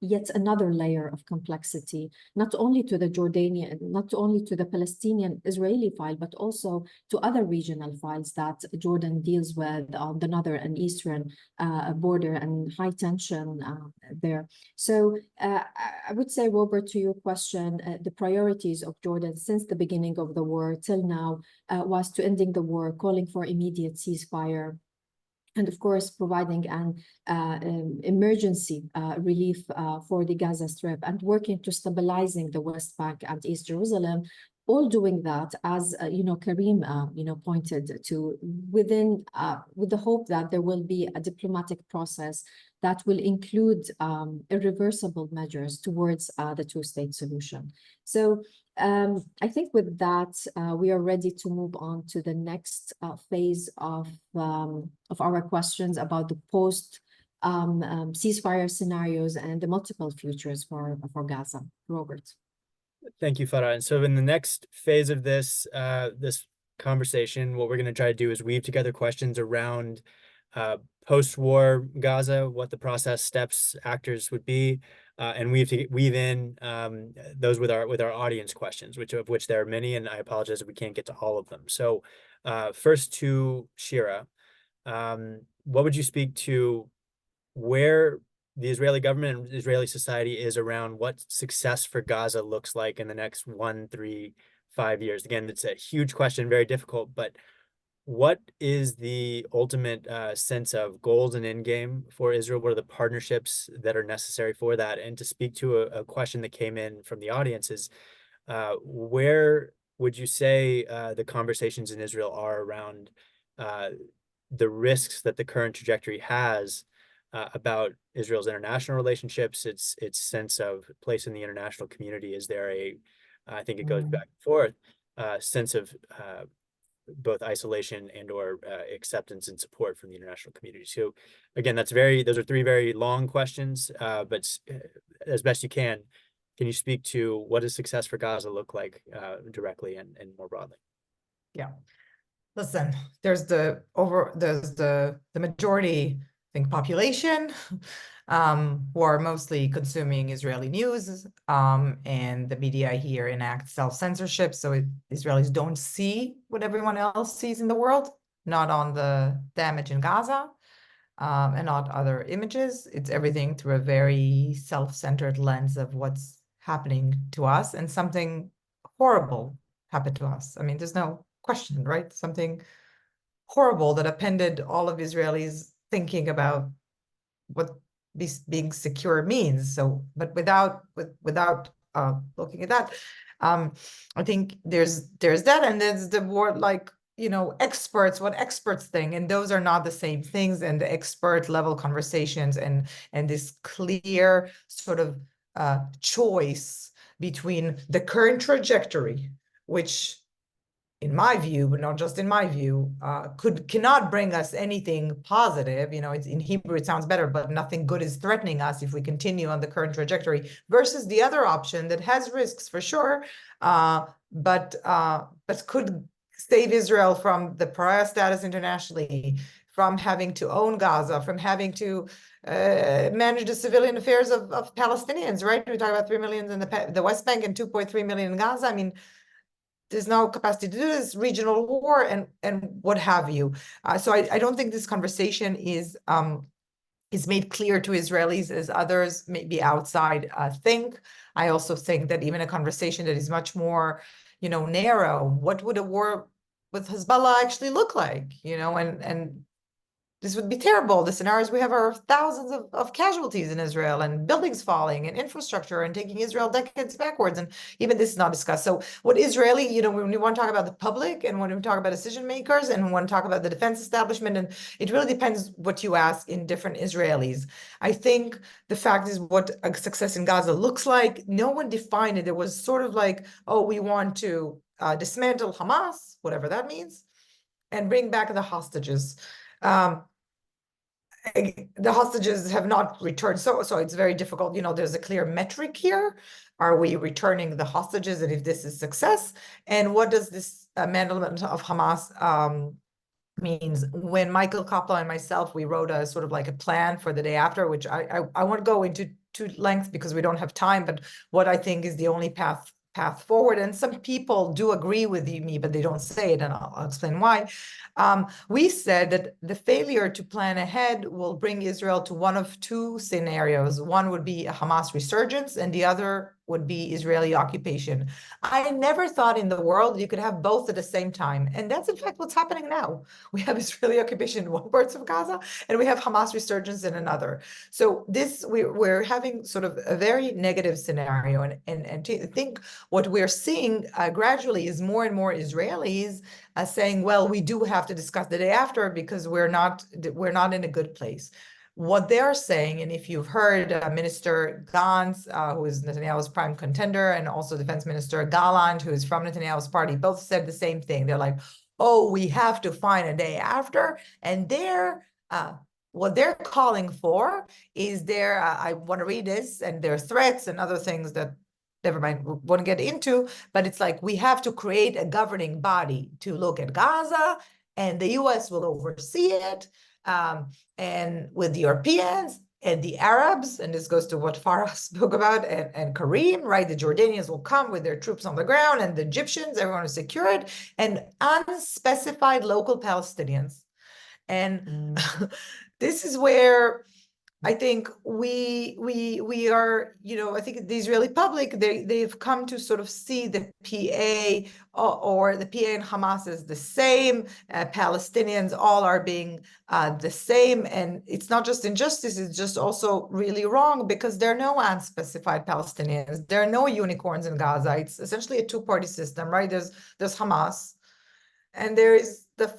yet another layer of complexity, not only to the Jordanian, not only to the Palestinian-Israeli file, but also to other regional files that Jordan deals with on the northern and eastern border, and high tension there. So I would say, Robert, to your question, the priorities of Jordan since the beginning of the war till now was to ending the war, calling for immediate ceasefire, and of course, providing an emergency relief for the Gaza Strip and working to stabilizing the West Bank and East Jerusalem, all doing that, as Karim pointed to, within with the hope that there will be a diplomatic process that will include irreversible measures towards the two-state solution. So I think with that, we are ready to move on to the next phase of our questions about the post ceasefire scenarios and the multiple futures for Gaza. Robert. Thank you, Farah. And so in the next phase of this conversation, what we're going to try to do is weave together questions around post-war Gaza, what the process, steps, actors would be, and weave in those with our audience questions, of which there are many, and I apologize if we can't get to all of them. So first to Shira, what would you speak to where the Israeli government and Israeli society is around what success for Gaza looks like in the next 1, 3, 5 years? Again, it's a huge question, very difficult, but what is the ultimate sense of goals and end game for Israel? What are the partnerships that are necessary for that? And to speak to a question that came in from the audience is, where would you say the conversations in Israel are around the risks that the current trajectory has about Israel's international relationships, its sense of place in the international community? Is there I think it goes back and forth, sense of both isolation and or acceptance and support from the international community? So again, those are 3 very long questions, but as best you can you speak to what does success for Gaza look like directly and more broadly? Yeah. Listen, there's the majority, I think, population who are mostly consuming Israeli news, and the media here enact self-censorship, so Israelis don't see what everyone else sees in the world, not on the damage in Gaza, and not other images. It's everything through a very self-centered lens of what's happening to us, and something horrible happened to us. I mean, there's no question, right? Something horrible that upended all of Israelis thinking about what being secure means. So, but without looking at that, I think there's that, and there's the word like experts, what experts think, and those are not the same things. And the expert level conversations and this clear sort of choice between the current trajectory, which in my view, but not just in my view, cannot bring us anything positive. It's in Hebrew, it sounds better, but nothing good is threatening us if we continue on the current trajectory, versus the other option that has risks for sure, but could save Israel from the pariah status internationally, from having to own Gaza, from having to manage the civilian affairs of Palestinians, right? We talk about 3 million in the West Bank and 2.3 million in Gaza. I mean, there's no capacity to do this, regional war and what have you. So I don't think this conversation is made clear to Israelis as others maybe outside think. I also think that even a conversation that is much more, narrow, what would a war with Hezbollah actually look like? And this would be terrible. The scenarios we have are thousands of casualties in Israel, and buildings falling, and infrastructure, and taking Israel decades backwards. And even this is not discussed. So what Israeli, when we want to talk about the public, and when we talk about decision makers, and we want to talk about the defense establishment, and it really depends what you ask in different Israelis. I think the fact is what a success in Gaza looks like. No one defined it. It was sort of like, oh, we want to dismantle Hamas, whatever that means, and bring back the hostages. The hostages have not returned, so it's very difficult. There's a clear metric here. Are we returning the hostages, and if this is success, and what does this amendment of Hamas means? When Michael Kaplan and myself, we wrote a sort of like a plan for the day after, which I won't go into too length because we don't have time, but what I think is the only path forward, and some people do agree with me, but they don't say it, and I'll explain why. We said that the failure to plan ahead will bring Israel to one of 2 scenarios. One would be a Hamas resurgence, and the other would be Israeli occupation. I never thought in the world you could have both at the same time. And that's in fact what's happening now. We have Israeli occupation in one part of Gaza, and we have Hamas resurgence in another. So this, we're having sort of a very negative scenario. And to think what we're seeing gradually is more and more Israelis saying, well, we do have to discuss the day after because we're not in a good place. What they're saying, and if you've heard Minister Gantz, who is Netanyahu's prime contender, and also Defense Minister Gallant, who is from Netanyahu's party, both said the same thing. They're like, oh, we have to find a day after. And what they're calling for is I want to read this, and their threats and other things that, never mind, we won't get into, but it's like we have to create a governing body to look at Gaza, and the US will oversee it. And with the Europeans and the Arabs, and this goes to what Farah spoke about, and Kareem, right? The Jordanians will come with their troops on the ground, and the Egyptians, everyone is secured, and unspecified local Palestinians. And this is where I think we are, I think the Israeli public, they've come to sort of see the PA or the PA and Hamas as the same. Palestinians all are being the same. And it's not just injustice, it's just also really wrong because there are no unspecified Palestinians. There are no unicorns in Gaza. It's essentially a two-party system, right? There's Hamas, and there is the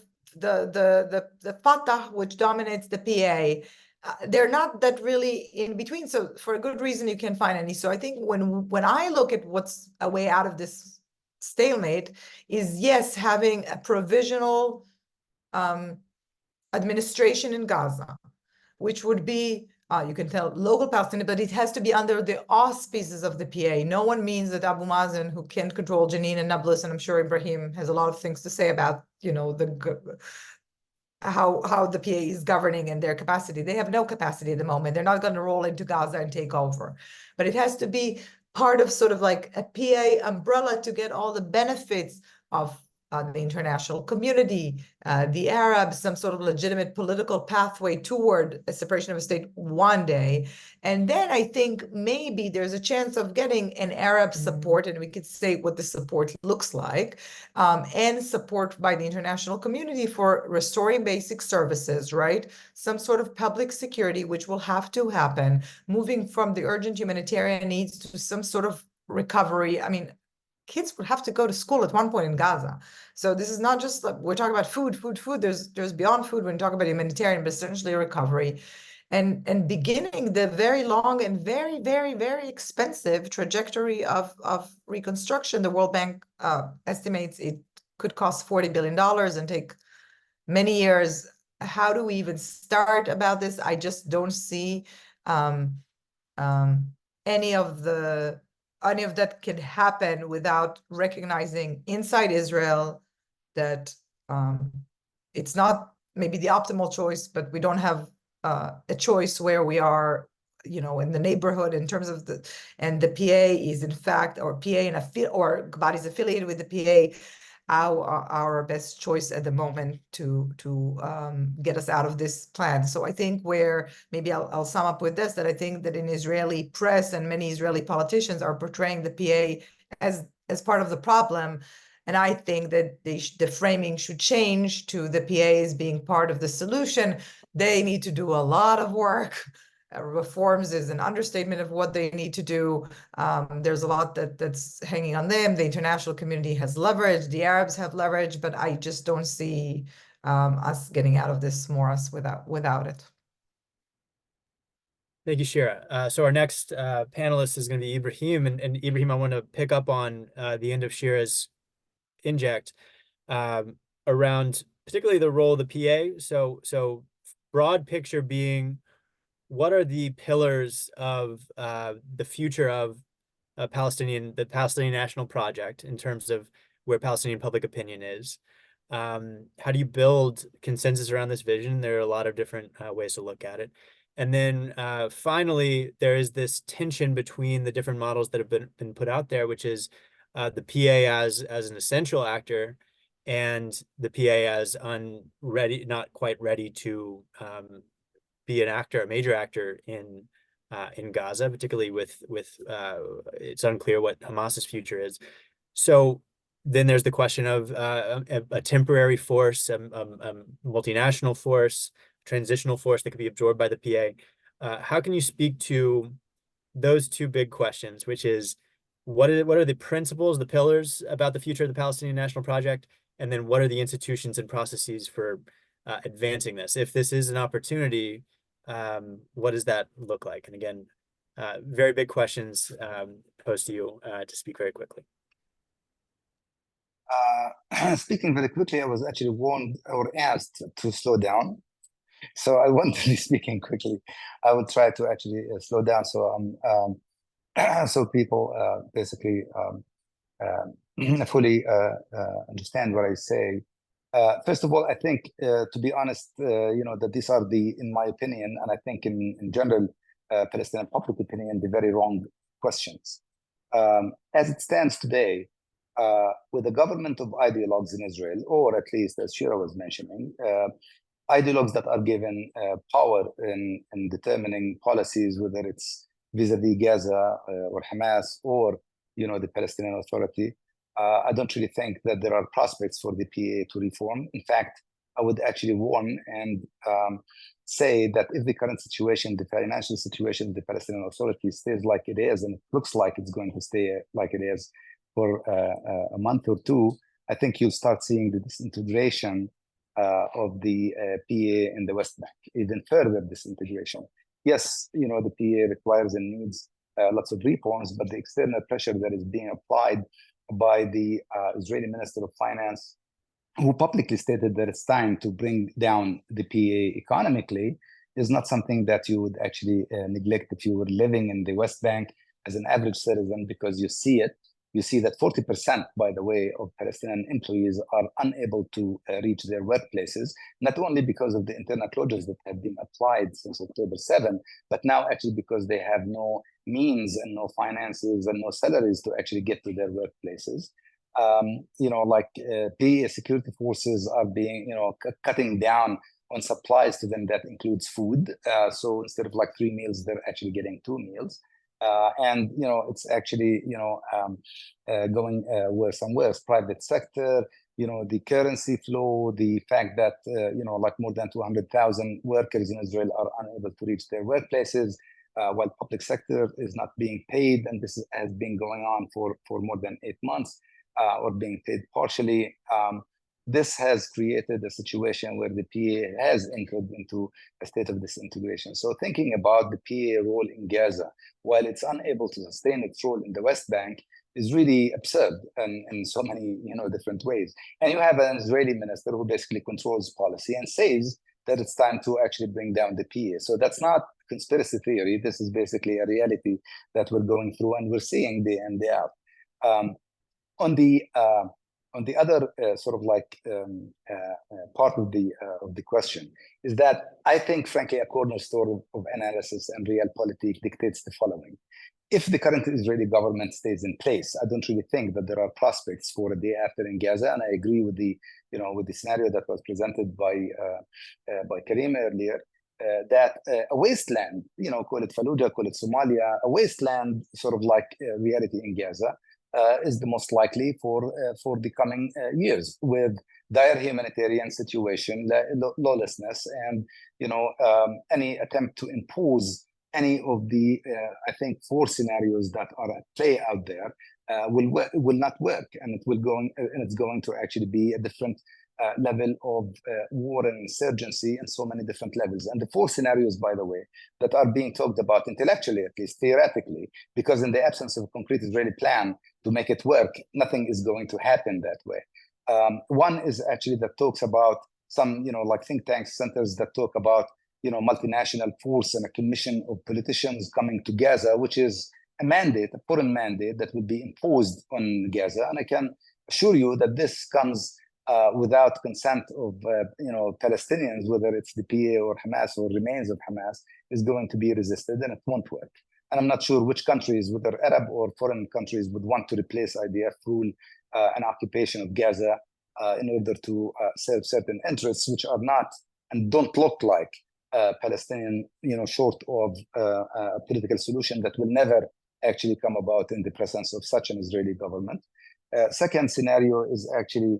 Fatah, which dominates the PA. They're not that really in between. So for a good reason, you can't find any. So I think when I look at what's a way out of this stalemate is, yes, having a provisional administration in Gaza, which would be, you can tell, local Palestinian, but it has to be under the auspices of the PA. No one means that Abu Mazen, who can't control Jenin and Nablus, and I'm sure Ibrahim has a lot of things to say about, how the PA is governing and their capacity. They have no capacity at the moment. They're not going to roll into Gaza and take over. But it has to be part of sort of like a PA umbrella to get all the benefits of the international community, the Arabs, some sort of legitimate political pathway toward a separation of a state one day. And then I think maybe there's a chance of getting an Arab support, and we could say what the support looks like, and support by the international community for restoring basic services, right? Some sort of public security, which will have to happen, moving from the urgent humanitarian needs to some sort of recovery. I mean, kids would have to go to school at one point in Gaza. So this is not just like we're talking about food. There's beyond food when we talk about humanitarian, but essentially a recovery. And beginning the very long and very, very, very expensive trajectory of reconstruction. The World Bank estimates it could cost $40 billion and take many years. How do we even start about this? I just don't see any of that can happen without recognizing inside Israel that it's not maybe the optimal choice, but we don't have a choice where we are, in the neighborhood in terms of the PA is in fact, or PA or bodies affiliated with the PA, our best choice at the moment to get us out of this plan. So I think where maybe I'll sum up with this, that I think that in Israeli press and many Israeli politicians are portraying the PA as part of the problem. And I think that the framing should change to the PA as being part of the solution. They need to do a lot of work. Reforms is an understatement of what they need to do. There's a lot that's hanging on them. The international community has leverage. The Arabs have leverage, but I just don't see us getting out of this morass without it. Thank you, Shira. So our next panelist is going to be Ibrahim. And Ibrahim, I want to pick up on the end of Shira's inject around particularly the role of the PA. So broad picture being, what are the pillars of the future of the Palestinian National Project in terms of where Palestinian public opinion is? How do you build consensus around this vision? There are a lot of different ways to look at it. And then finally, there is this tension between the different models that have been put out there, which is the PA as an essential actor and the PA as not quite ready to be a major actor in in Gaza, particularly with it's unclear what Hamas's future is. So then there's the question of a temporary force, a multinational force, transitional force that could be absorbed by the PA. How can you speak to those two big questions, which is what are the principles, the pillars about the future of the Palestinian National Project, and then what are the institutions and processes for advancing this? If this is an opportunity, what does that look like? And again, very big questions posed to you to speak very quickly. Speaking very quickly, I was actually warned or asked to slow down. So I won't be speaking quickly. I will try to actually slow down so so people basically fully understand what I say. First of all, I think, to be honest, that these are in my opinion, and I think in general, Palestinian public opinion, the very wrong questions. As it stands today, with the government of ideologues in Israel, or at least, as Shira was mentioning, ideologues that are given power in determining policies, whether it's vis-a-vis Gaza or Hamas or the Palestinian Authority. I don't really think that there are prospects for the PA to reform. In fact, I would actually warn and say that if the current situation, the financial situation of the Palestinian Authority stays like it is, and it looks like it's going to stay like it is for a month or two, I think you'll start seeing the disintegration of the PA in the West Bank, even further disintegration. Yes, the PA requires and needs lots of reforms, but the external pressure that is being applied by the Israeli Minister of Finance, who publicly stated that it's time to bring down the PA economically, is not something that you would actually neglect if you were living in the West Bank as an average citizen, because you see it. You see that 40%, by the way, of Palestinian employees are unable to reach their workplaces, not only because of the internal closures that have been applied since October 7, but now actually because they have no means and no finances and no salaries to actually get to their workplaces. PA security forces are being, cutting down on supplies to them that includes food. So instead of 3 meals, they're actually getting 2 meals. And it's actually going worse and worse. Private sector, the currency flow, the fact that more than 200,000 workers in Israel are unable to reach their workplaces, while public sector is not being paid, and this has been going on for more than 8 months, or being paid partially. This has created a situation where the PA has entered into a state of disintegration. So thinking about the PA role in Gaza, while it's unable to sustain its role in the West Bank, is really absurd in so many different ways. And you have an Israeli minister who basically controls policy and says that it's time to actually bring down the PA. So that's not conspiracy theory. This is basically a reality that we're going through and we're seeing day in, day out. On the other part of the question is that I think, frankly, a cornerstone of analysis and realpolitik dictates the following. If the current Israeli government stays in place, I don't really think that there are prospects for a day after in Gaza, and I agree with the scenario that was presented by Karim earlier. That a wasteland, call it Fallujah, call it Somalia, a wasteland reality in Gaza is the most likely for the coming years, with dire humanitarian situation, lawlessness, and any attempt to impose any of the I think 4 scenarios that are at play out there will not work, and it's going to actually be a different level of war and insurgency in so many different levels. And the 4 scenarios, by the way, that are being talked about intellectually, at least theoretically, because in the absence of a concrete Israeli plan to make it work, nothing is going to happen that way. One is actually that talks about some, think tanks, centers that talk about, multinational force and a commission of politicians coming to Gaza, which is a mandate, a foreign mandate that will be imposed on Gaza. And I can assure you that this comes without consent of Palestinians, whether it's the PA or Hamas or remains of Hamas, is going to be resisted, and it won't work. And I'm not sure which countries, whether Arab or foreign countries, would want to replace IDF rule an occupation of Gaza in order to serve certain interests which are not and don't look like Palestinian, short of a political solution that will never actually come about in the presence of such an Israeli government. Second scenario is actually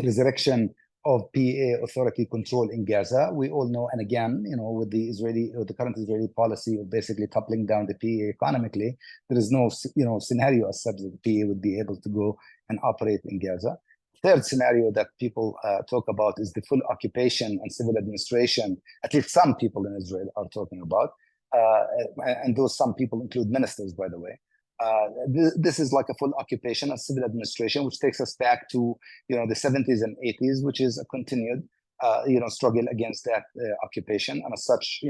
resurrection of PA authority control in Gaza. We all know, and again, with the current Israeli policy of basically toppling down the PA economically, there is no, scenario as such that the PA would be able to go and operate in Gaza. Third scenario that people talk about is the full occupation and civil administration. At least some people in Israel are talking about, and those some people include ministers, by the way. This is like a full occupation and civil administration, which takes us back to the 70s and 80s, which is a continued struggle against that occupation, and as such,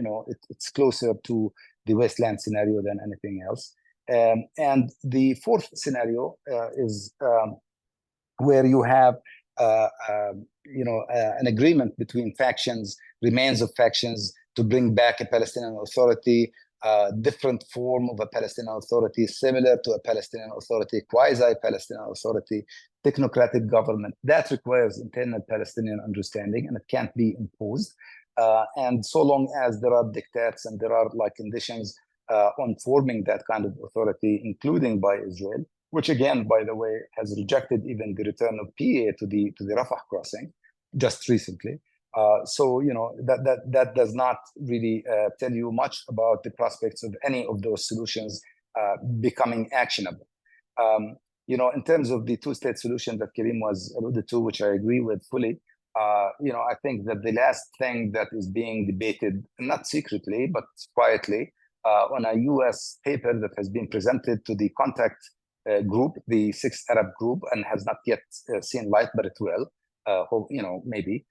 it's closer to the wasteland scenario than anything else. And the fourth scenario is where you have an agreement between factions, remains of factions, to bring back a Palestinian Authority, different form of a Palestinian Authority, similar to a Palestinian Authority, quasi-Palestinian Authority, technocratic government. That requires internal Palestinian understanding, and it can't be imposed. And so long as there are dictates and there are conditions on forming that kind of authority, including by Israel, which again, by the way, has rejected even the return of PA to the Rafah crossing just recently. So that does not really tell you much about the prospects of any of those solutions becoming actionable. In terms of the two-state solution that Karim was alluded to, which I agree with fully, I think that the last thing that is being debated, not secretly but quietly, on a U.S. paper that has been presented to the contact group, the Sixth Arab Group, and has not yet seen light, but it will, maybe.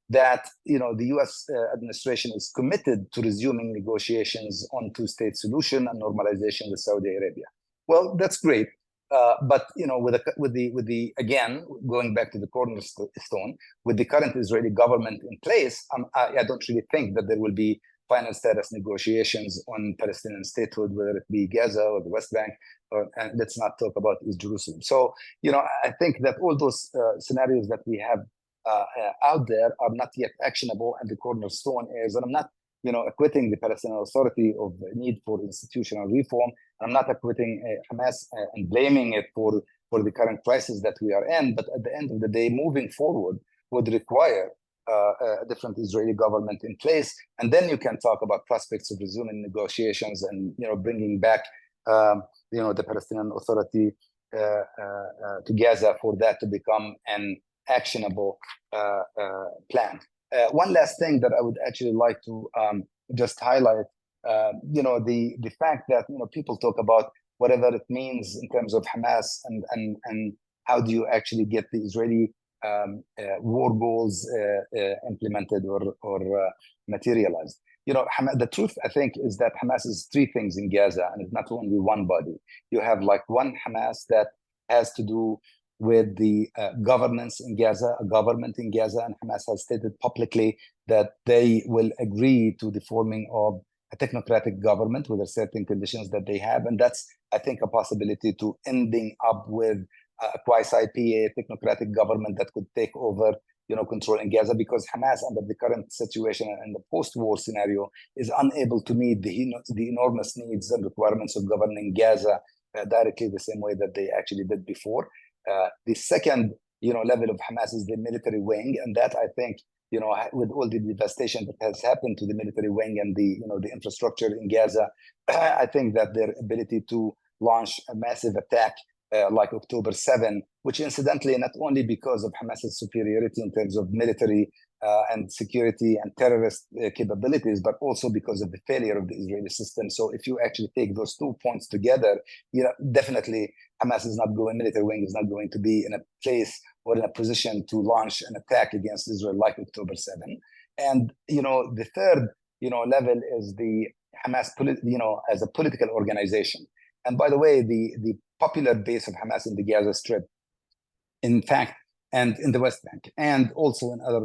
That the U.S. administration is committed to resuming negotiations on two-state solution and normalization with Saudi Arabia. Well, that's great, but with the again going back to the cornerstone, with the current Israeli government in place, I don't really think that there will be final status negotiations on Palestinian statehood, whether it be Gaza or the West Bank, and let's not talk about East Jerusalem. So I think that all those scenarios that we have out there are not yet actionable, and the cornerstone is, and I'm not acquitting the Palestinian Authority of the need for institutional reform. I'm not acquitting Hamas and blaming it for the current crisis that we are in, but at the end of the day, moving forward would require a different Israeli government in place, and then you can talk about prospects of resuming negotiations and bringing back the Palestinian Authority to Gaza, for that to become an actionable plan. One last thing that I would actually like to just highlight, the fact that people talk about whatever it means in terms of Hamas and how do you actually get the Israeli war goals implemented or materialized. The truth, I think, is that Hamas is three things in Gaza, and it's not only one body. You have one Hamas that has to do with the governance in Gaza, a government in Gaza, and Hamas has stated publicly that they will agree to the forming of a technocratic government with certain conditions that they have, and that's, I think, a possibility to ending up with a quasi-PA technocratic government that could take over, control in Gaza, because Hamas, under the current situation and the post-war scenario, is unable to meet the enormous needs and requirements of governing Gaza directly the same way that they actually did before. The second, level of Hamas is the military wing, and that, I think, with all the devastation that has happened to the military wing and the infrastructure in Gaza, I think that their ability to launch a massive attack like October 7, which incidentally, not only because of Hamas's superiority in terms of military and security and terrorist capabilities, but also because of the failure of the Israeli system. So if you actually take those 2 points together, definitely Hamas is not going, military wing is not going to be in a place or in a position to launch an attack against Israel like October 7. And, the third, level is the Hamas, as a political organization. And by the way, the popular base of Hamas in the Gaza Strip, in fact, and in the West Bank, and also in other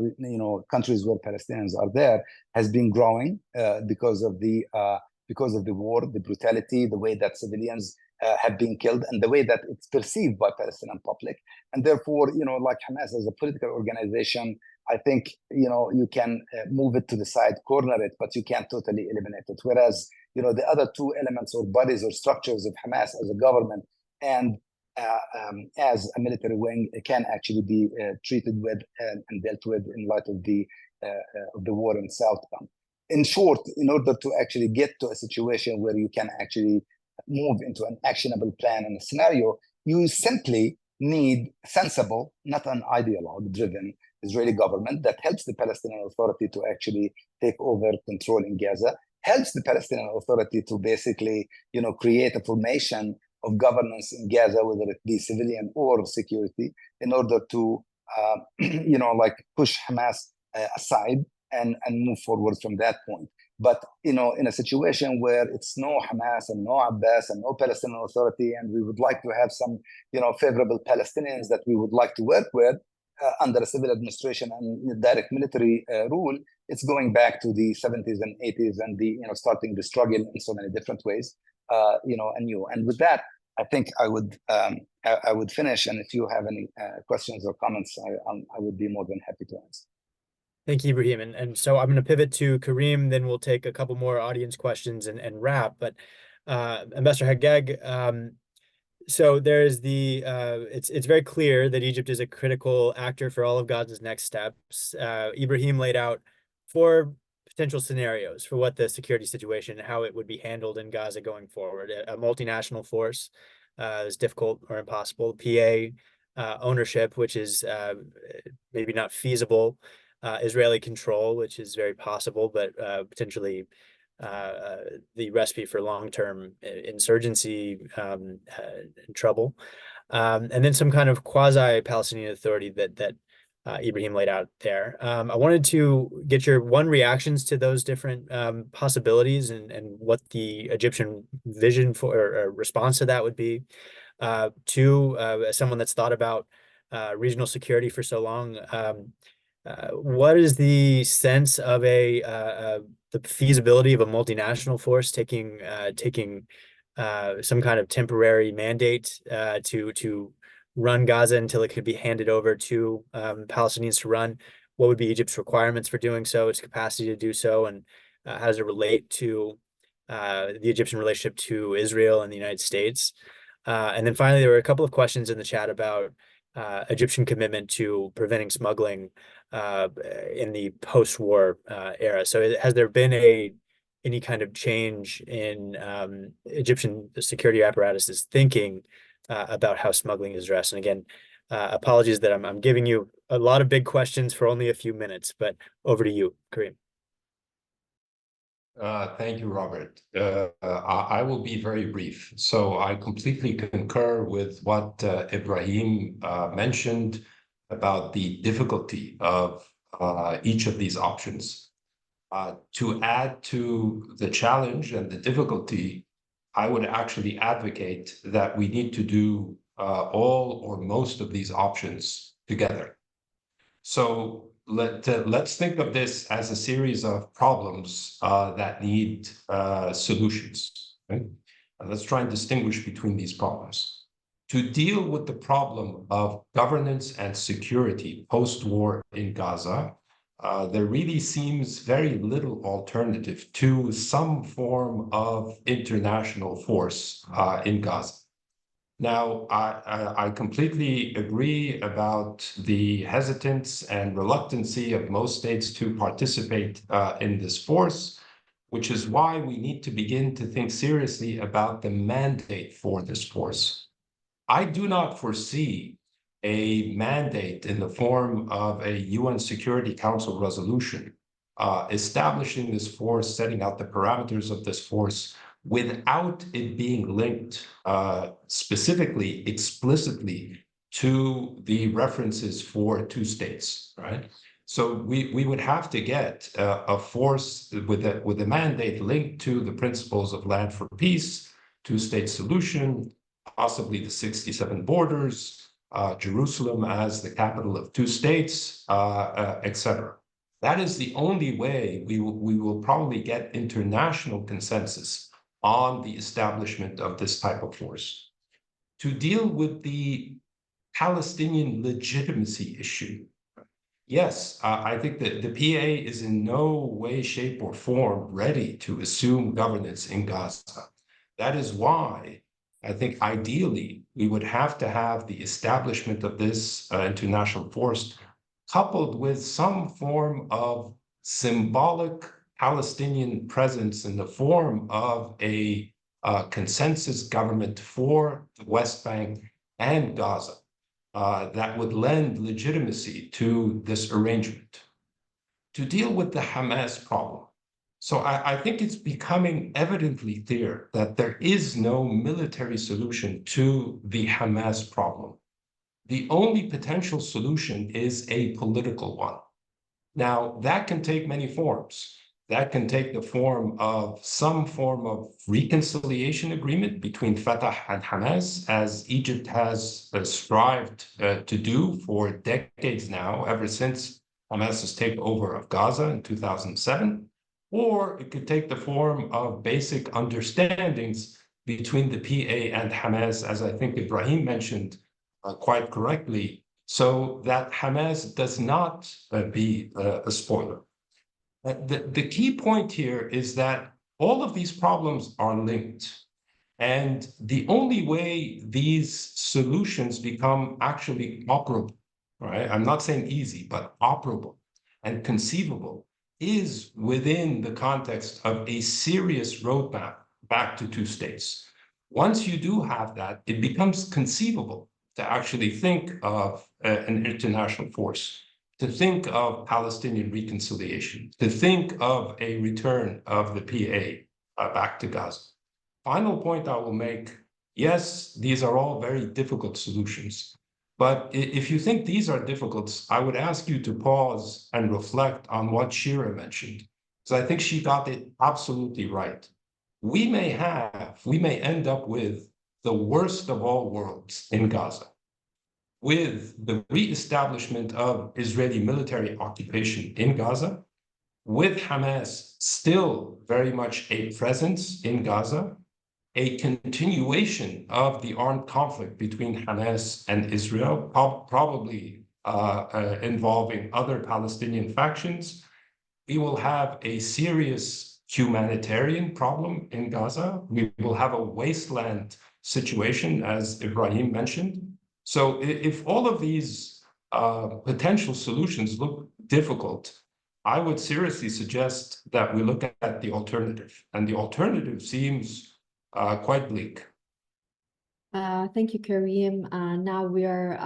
countries where Palestinians are there, has been growing because of the war, the brutality, the way that civilians have been killed, and the way that it's perceived by Palestinian public. And therefore, like Hamas as a political organization, I think, you can move it to the side, corner it, but you can't totally eliminate it. Whereas, the other two elements or bodies or structures of Hamas as a government and as a military wing can actually be treated with and dealt with in light of the war in South Sudan. In short, in order to actually get to a situation where you can actually move into an actionable plan and a scenario, you simply need sensible, not an ideologue-driven Israeli government that helps the Palestinian Authority to actually take over control in Gaza, helps the Palestinian Authority to basically, create a formation of governance in Gaza, whether it be civilian or security, in order to, push Hamas aside and move forward from that point. But, in a situation where it's no Hamas and no Abbas and no Palestinian Authority, and we would like to have some, favorable Palestinians that we would like to work with under a civil administration and direct military rule, it's going back to the 70s and 80s and the, starting the struggle in so many different ways, anew. And with that, I think I would finish. And if you have any questions or comments, I would be more than happy to answer. Thank you, Ibrahim. And so I'm going to pivot to Kareem, then we'll take a couple more audience questions and wrap. But Ambassador Haggag, so there's it's very clear that Egypt is a critical actor for all of Gaza's next steps. Ibrahim laid out 4 potential scenarios for what the security situation, how it would be handled in Gaza going forward. A multinational force is difficult or impossible. PA ownership, which is maybe not feasible. Israeli control, which is very possible, but potentially the recipe for long-term insurgency and trouble. And then some kind of quasi-Palestinian authority that Ibrahim laid out there. I wanted to get your reactions to those different possibilities and what the Egyptian vision for or response to that would be. 2, as someone that's thought about regional security for so long, what is the sense of the feasibility of a multinational force taking some kind of temporary mandate to run Gaza until it could be handed over to Palestinians to run? What would be Egypt's requirements for doing so, its capacity to do so, and how does it relate to the Egyptian relationship to Israel and the United States? And then finally, there were a couple of questions in the chat about Egyptian commitment to preventing smuggling in the post-war era. So has there been any kind of change in Egyptian security apparatuses thinking about how smuggling is addressed? And again, apologies that I'm giving you a lot of big questions for only a few minutes, but over to you, Kareem. Thank you, Robert. I will be very brief. So I completely concur with what Ibrahim mentioned about the difficulty of each of these options. To add to the challenge and the difficulty, I would actually advocate that we need to do all or most of these options together. So let's think of this as a series of problems that need solutions. Right? Let's try and distinguish between these problems. To deal with the problem of governance and security post-war in Gaza, there really seems very little alternative to some form of international force in Gaza. Now, I completely agree about the hesitance and reluctancy of most states to participate in this force, which is why we need to begin to think seriously about the mandate for this force. I do not foresee a mandate in the form of a UN Security Council resolution establishing this force, setting out the parameters of this force, without it being linked specifically, explicitly to the references for 2 states, right? So we would have to get a force with a mandate linked to the principles of land for peace, 2-state solution, possibly the 67 borders, Jerusalem as the capital of 2 states, etc. That is the only way we will probably get international consensus on the establishment of this type of force. To deal with the Palestinian legitimacy issue, yes, I think that the PA is in no way, shape, or form ready to assume governance in Gaza. That is why I think ideally we would have to have the establishment of this international force coupled with some form of symbolic Palestinian presence in the form of a consensus government for the West Bank and Gaza. That would lend legitimacy to this arrangement. To deal with the Hamas problem, so I think it's becoming evidently clear that there is no military solution to the Hamas problem. The only potential solution is a political one. Now, that can take many forms. That can take the form of some form of reconciliation agreement between Fatah and Hamas, as Egypt has strived to do for decades now, ever since Hamas's takeover of Gaza in 2007. Or it could take the form of basic understandings between the PA and Hamas, as I think Ibrahim mentioned quite correctly, so that Hamas does not be a spoiler. The key point here is that all of these problems are linked. And the only way these solutions become actually operable, right? I'm not saying easy, but operable and conceivable is within the context of a serious roadmap back to two states. Once you do have that, it becomes conceivable to actually think of an international force, to think of Palestinian reconciliation, to think of a return of the PA back to Gaza. Final point I will make, yes, these are all very difficult solutions. But if you think these are difficult, I would ask you to pause and reflect on what Shira mentioned. So I think she got it absolutely right. We may end up with the worst of all worlds in Gaza, with the reestablishment of Israeli military occupation in Gaza, with Hamas still very much a presence in Gaza, a continuation of the armed conflict between Hamas and Israel, probably involving other Palestinian factions. We will have a serious humanitarian problem in Gaza. We will have a wasteland situation, as Ibrahim mentioned. So if all of these potential solutions look difficult, I would seriously suggest that we look at the alternative. And the alternative seems quite bleak. Thank you, Kareem. Now we are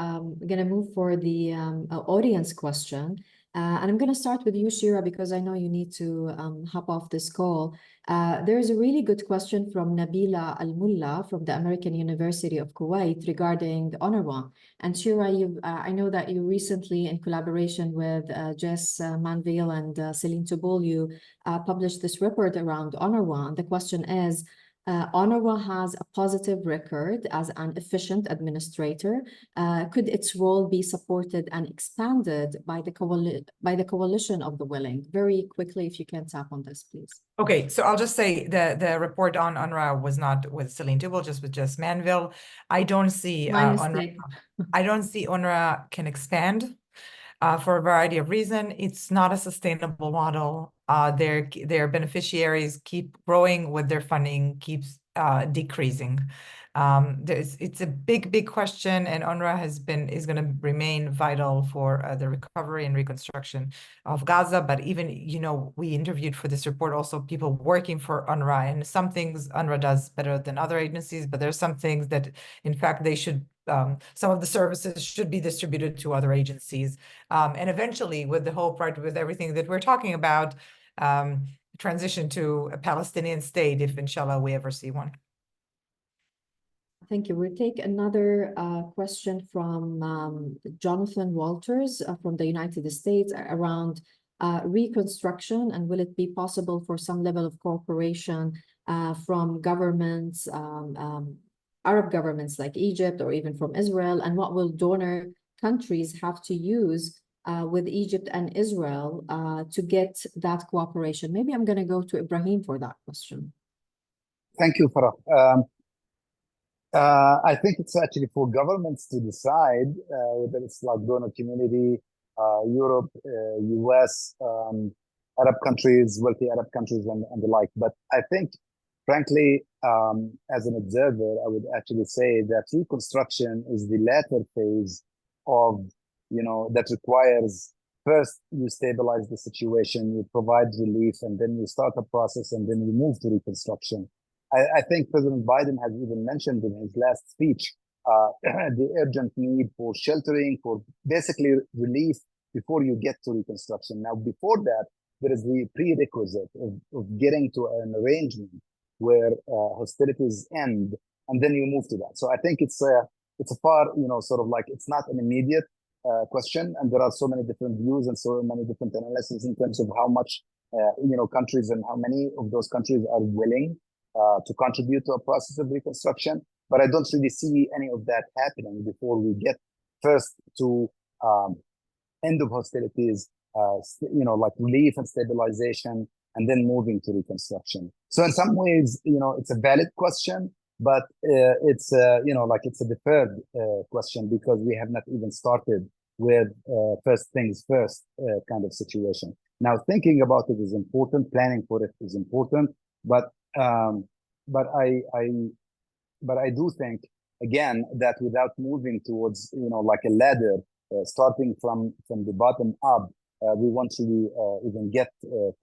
going to move for the audience question. And I'm going to start with you, Shira, because I know you need to hop off this call. There's a really good question from Nabila Al-Mulla from the American University of Kuwait regarding UNRWA. And Shira, I know that you recently, in collaboration with Jess Manville and Celine Tobol, you published this report around UNRWA. And the question is, UNRWA has a positive record as an efficient administrator. Could its role be supported and expanded by the coalition of the willing? Very quickly, if you can tap on this, please. Okay, so I'll just say the report on UNRWA was not with Celine Tubal, just with Jess Manville. I don't see UNRWA. I don't see UNRWA can expand for a variety of reasons. It's not a sustainable model. Their beneficiaries keep growing with their funding keeps decreasing. It's a big question, and UNRWA is going to remain vital for the recovery and reconstruction of Gaza. But even, we interviewed for this report also people working for UNRWA, and some things UNRWA does better than other agencies, but there's some things that, in fact, they should. Some of the services should be distributed to other agencies, and eventually, with the hope, right, with everything that we're talking about, transition to a Palestinian state, if inshallah we ever see one. Thank you. We'll take another question from Jonathan Walters from the United States around reconstruction, and will it be possible for some level of cooperation from governments, Arab governments like Egypt or even from Israel, and what will donor countries have to use with Egypt and Israel to get that cooperation? Maybe I'm going to go to Ibrahim for that question. Thank you, Farah. I think it's actually for governments to decide whether it's like donor community, Europe, US, Arab countries, wealthy Arab countries, and the like. But I think, frankly, as an observer, I would actually say that reconstruction is the latter phase of, that requires first you stabilize the situation, you provide relief, and then you start a process, and then you move to reconstruction. I think President Biden has even mentioned in his last speech the urgent need for sheltering, for basically relief before you get to reconstruction. Now, before that, there is the prerequisite of getting to an arrangement where hostilities end, and then you move to that. So I think it's a far, sort of like, it's not an immediate question, and there are so many different views and so many different analyses in terms of how much, countries and how many of those countries are willing to contribute to a process of reconstruction. But I don't really see any of that happening before we get first to end of hostilities, like relief and stabilization, and then moving to reconstruction. So in some ways, it's a valid question, but it's it's a deferred question because we have not even started with first things first kind of situation. Now, thinking about it is important, planning for it is important, but I do think, again, that without moving towards like a ladder, starting from the bottom up, we won't really even get to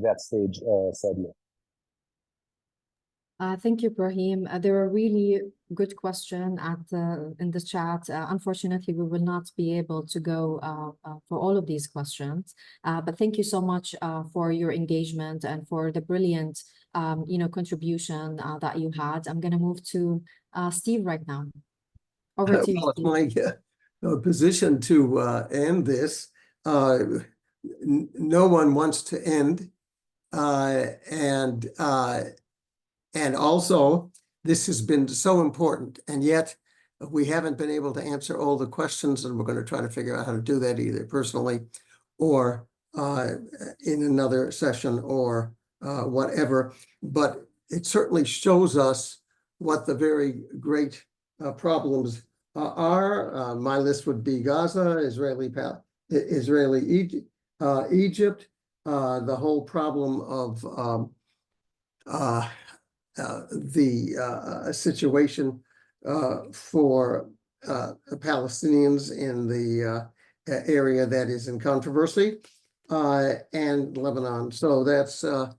that stage, sadly. Thank you, Brahim. There are really good questions in the chat. Unfortunately, we will not be able to go for all of these questions. But thank you so much for your engagement and for the brilliant, contribution that you had. I'm going to move to Steve right now. Over to you, Well, Steve. it's my position to end this. No one wants to end, and also, this has been so important, and yet we haven't been able to answer all the questions, and we're going to try to figure out how to do that either personally or in another session or whatever. But it certainly shows us what the very great problems are. My list would be Gaza, Egypt, the whole problem of the situation for Palestinians in the area that is in controversy, and Lebanon. So that's a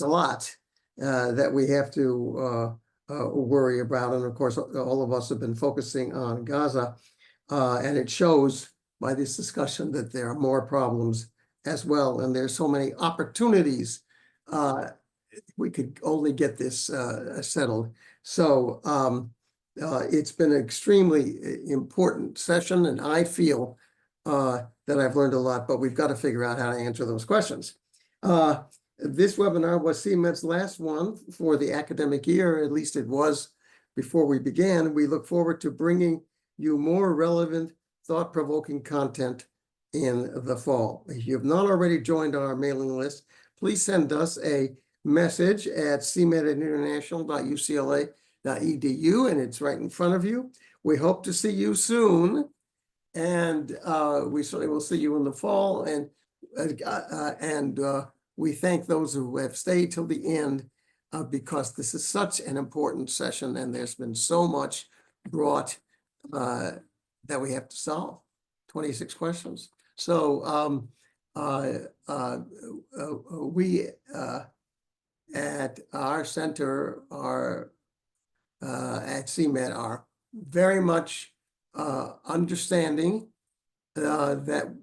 lot that we have to worry about. And of course, all of us have been focusing on Gaza, and it shows by this discussion that there are more problems as well, and there's so many opportunities. We could only get this settled. So it's been an extremely important session, and I feel that I've learned a lot, but we've got to figure out how to answer those questions. This webinar was CMED's last one for the academic year, at least it was before we began. We look forward to bringing you more relevant, thought-provoking content in the fall. If you have not already joined our mailing list, please send us a message at cmed@international.ucla.edu, and it's right in front of you. We hope to see you soon, and we certainly will see you in the fall. And we thank those who have stayed till the end because this is such an important session, and there's been so much brought that we have to solve. 26 questions. So we at our center are at CMED are very much understanding that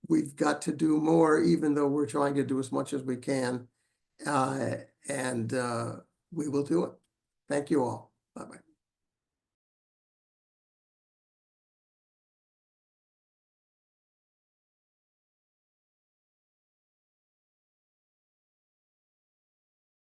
we've got to do more, even though we're trying to do as much as we can, and we will do it. Thank you all. Bye-bye.